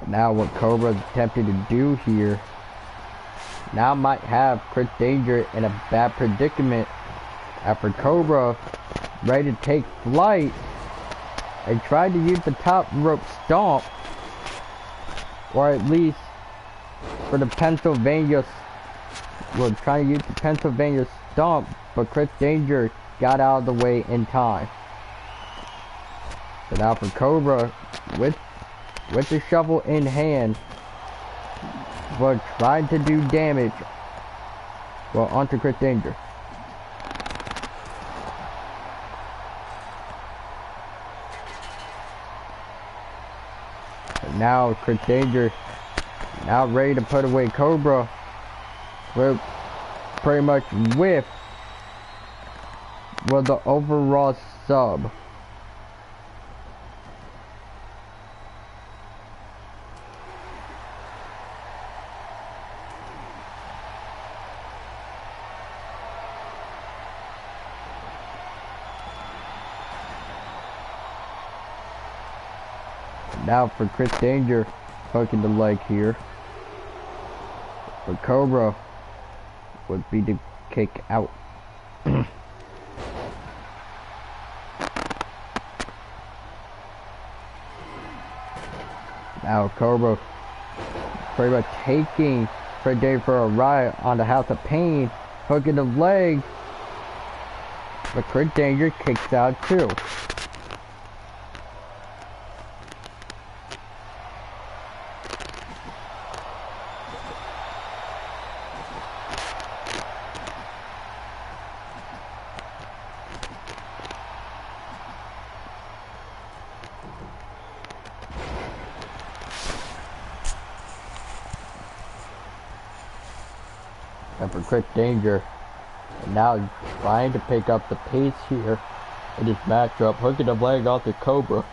Now what Cobra's attempting to do here now might have Chris Danger in a bad predicament after Cobra ready to take flight and tried to use the top rope stomp, or at least for the Pennsylvania, trying to use the Pennsylvania stomp, but Chris Danger got out of the way in time. So now for Cobra with the shovel in hand, but trying to do damage onto Chris Danger. And now Chris Danger now ready to put away Cobra, but pretty much with the overall sub. Now for Chris Danger, hooking the leg here. For Cobra would be the kick out. Now Cobra pretty much taking Fred Dave for a ride on the House of Pain, hooking the leg, but Crit Danger kicks out too. And for Crit Danger, and now trying to pick up the pace here in this matchup, hooking the leg off the Cobra.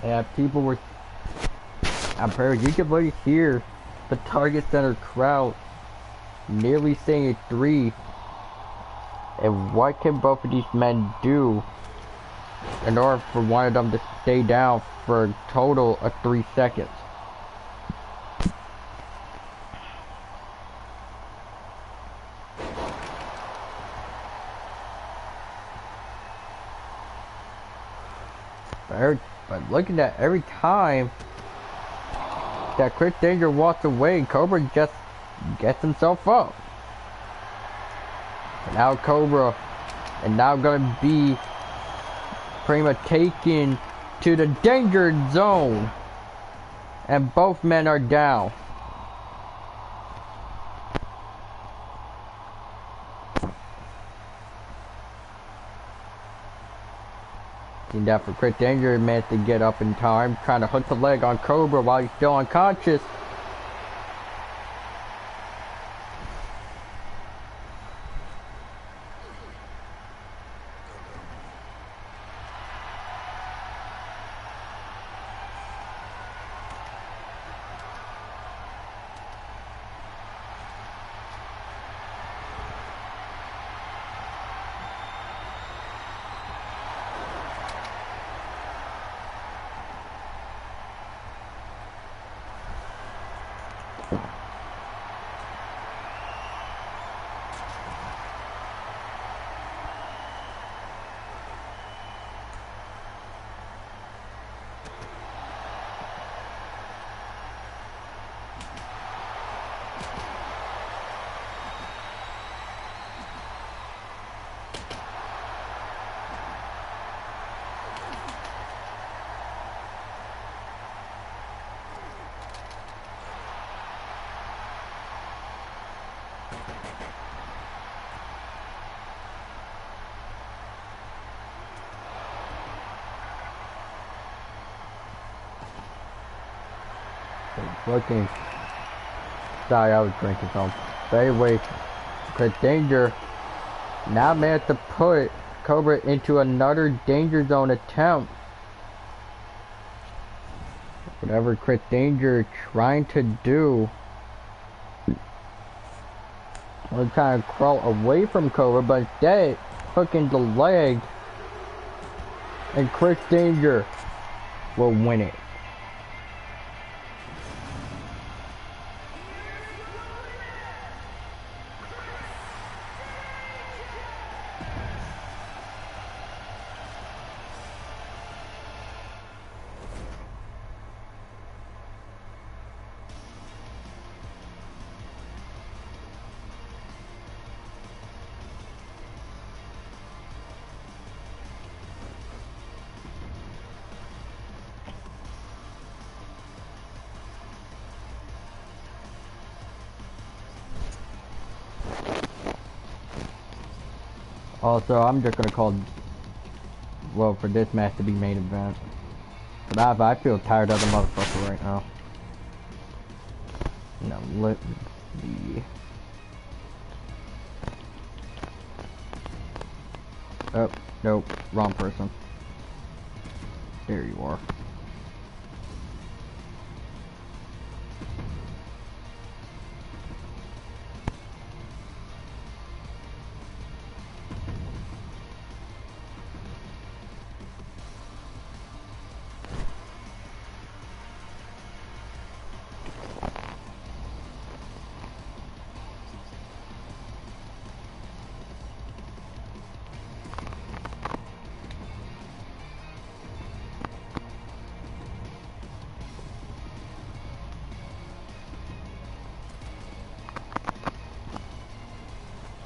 Yeah, people were, I'm pretty, you can really hear the Target Center crowd nearly saying 3. And what can both of these men do in order for one of them to stay down for a total of 3 seconds? But looking at every time that Crit Danger walks away, Cobra just gets himself up. And now Cobra, and now gonna be pretty much taken to the danger zone, and both men are down. That for Crit Danger managed to get up in time, trying to hook the leg on Cobra while he's still unconscious. Looking. Sorry, I was drinking some. But anyway, Chris Danger now managed to put Cobra into another danger zone attempt. Whatever Chris Danger trying to do. I'm trying to crawl away from Cobra, but instead hooking the leg. And Chris Danger will win it. Also, I'm just gonna call, well, for this match to be main event. But I feel tired of the motherfucker right now. Now, let me see. Oh, nope, wrong person. There you are.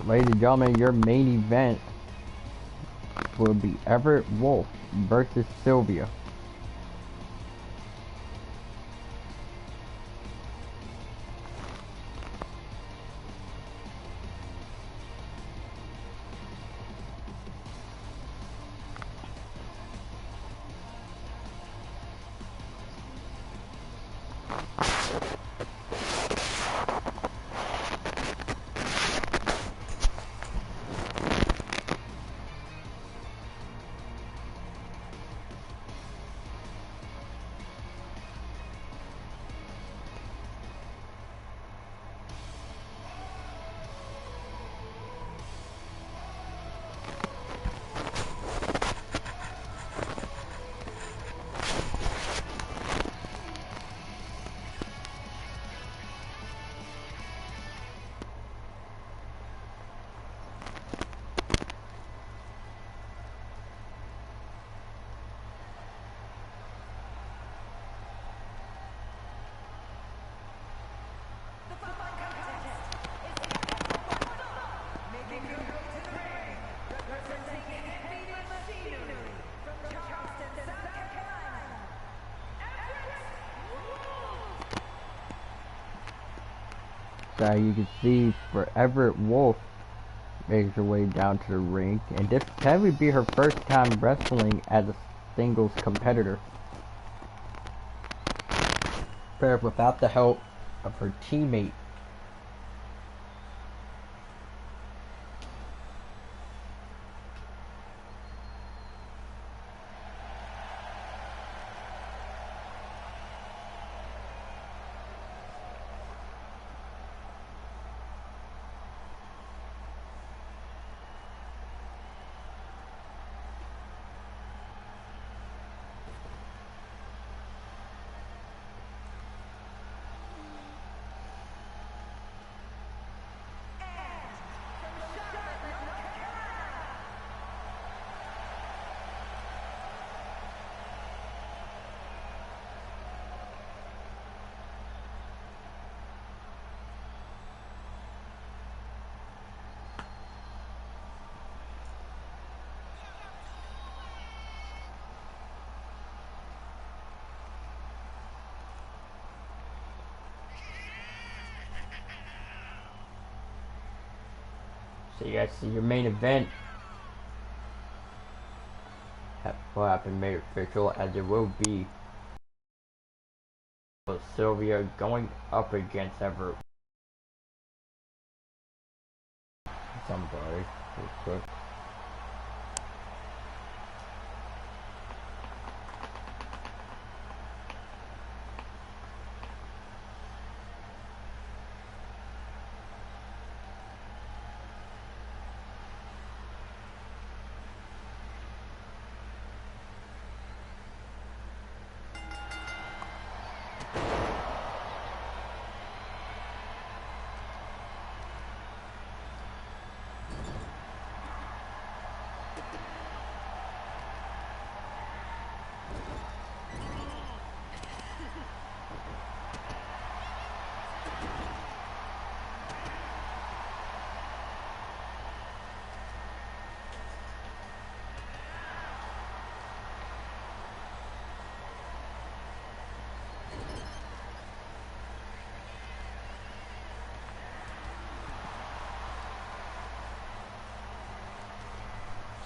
Ladies and gentlemen, your main event will be Everett Wolf versus Sylvia. So you can see for Everett Wolf makes her way down to the ring, and this can be her first time wrestling as a singles competitor. Paired without the help of her teammate. So you guys see your main event will have been made official, as it will be Sylvia going up against Everett. Somebody, real quick.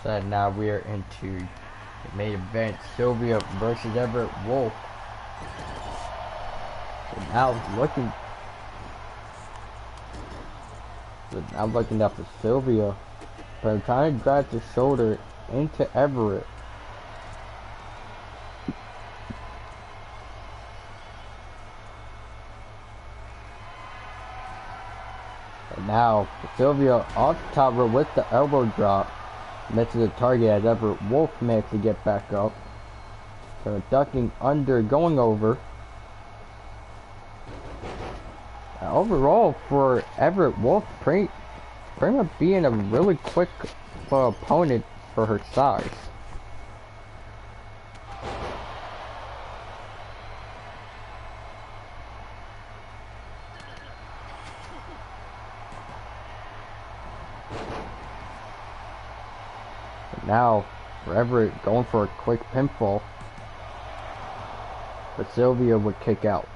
So now we are into the main event, Sylvia versus Everett Wolf. So now looking up for Sylvia, but I'm trying to drive the shoulder into Everett. And now Sylvia off top rope with the elbow drop. Misses the target as Everett Wolf managed to get back up. So ducking under, going over. Overall, for Everett Wolf, pretty much being a really quick opponent for her size. Now, for Everett going for a quick pinfall, but Sylvia would kick out.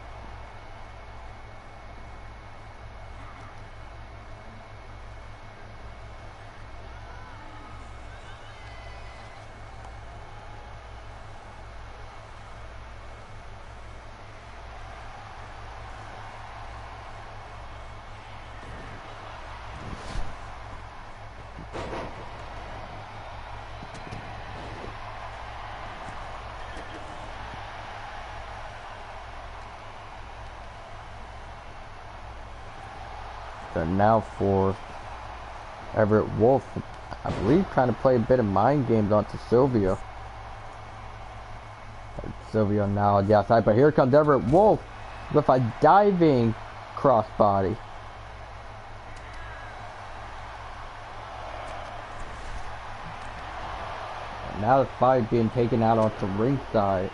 So now for Everett Wolf, I believe trying to play a bit of mind games onto Sylvia. Sylvia now on the outside, but here comes Everett Wolf with a diving crossbody. And now the fight being taken out onto ringside.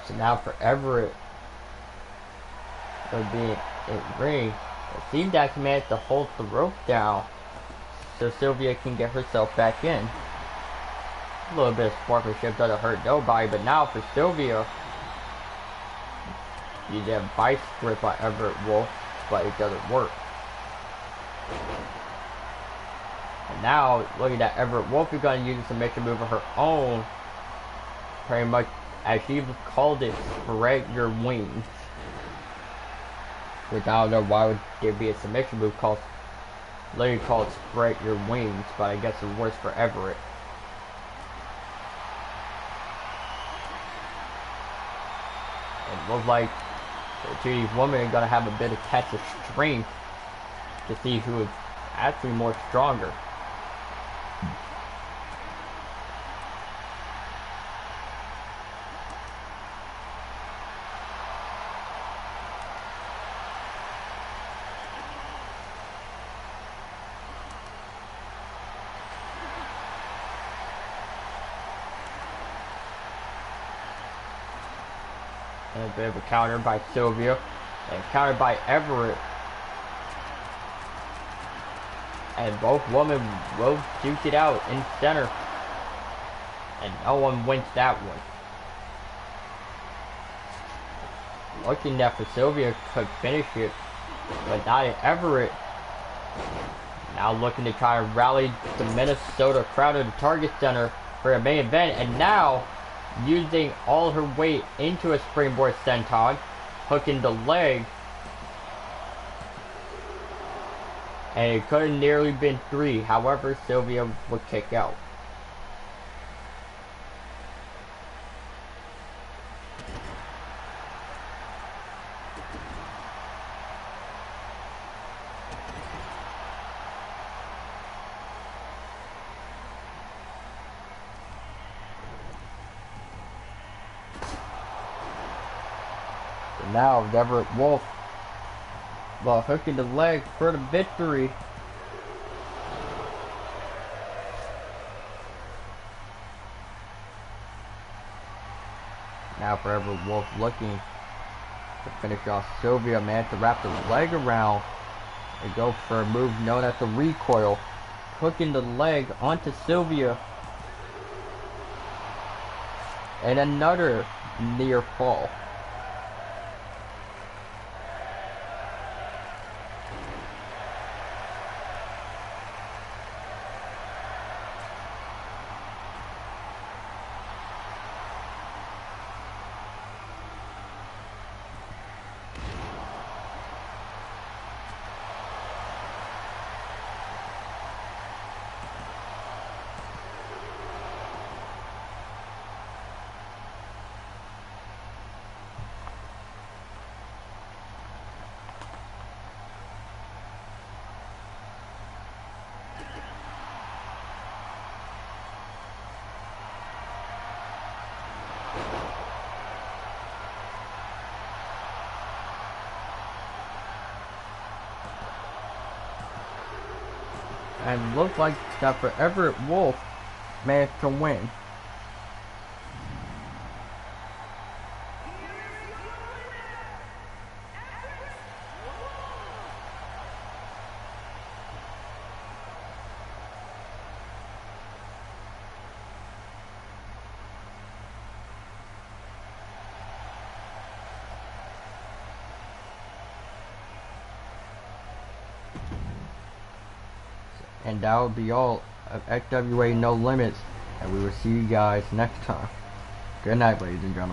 So now for Everett, it'll be in ring. It seems that he managed to hold the rope down so Sylvia can get herself back in. A little bit of sportsmanship doesn't hurt nobody, but now for Sylvia, you did a vice grip by Everett Wolf, but it doesn't work. And now, looking at Everett Wolf, is going to use a submission move of her own, pretty much as she called it, spread your wings. Which I don't know why would there be a submission move called, literally called spread your wings, but I guess it works for Everett. It looks like the two of these women are gonna have a bit of test of strength to see who is actually more stronger. And a bit of a counter by Sylvia. and countered by Everett. And both women both duke it out in center. And no one wins that one. Looking that for Sylvia could finish it, but not Everett. Now looking to try and rally the Minnesota crowd to the Target Center for a main event, and now using all her weight into a springboard senton, hooking the leg, and it could have nearly been 3. However, Sylvia would kick out. Now Everett Wolf, while hooking the leg for the victory. Now for Everett Wolf looking to finish off Sylvia, man, to wrap the leg around and go for a move known as the recoil, hooking the leg onto Sylvia, and another near fall. And looked like that for Everett Wolf managed to win. And that will be all of XWA No Limits, and we will see you guys next time. Good night, ladies and gentlemen.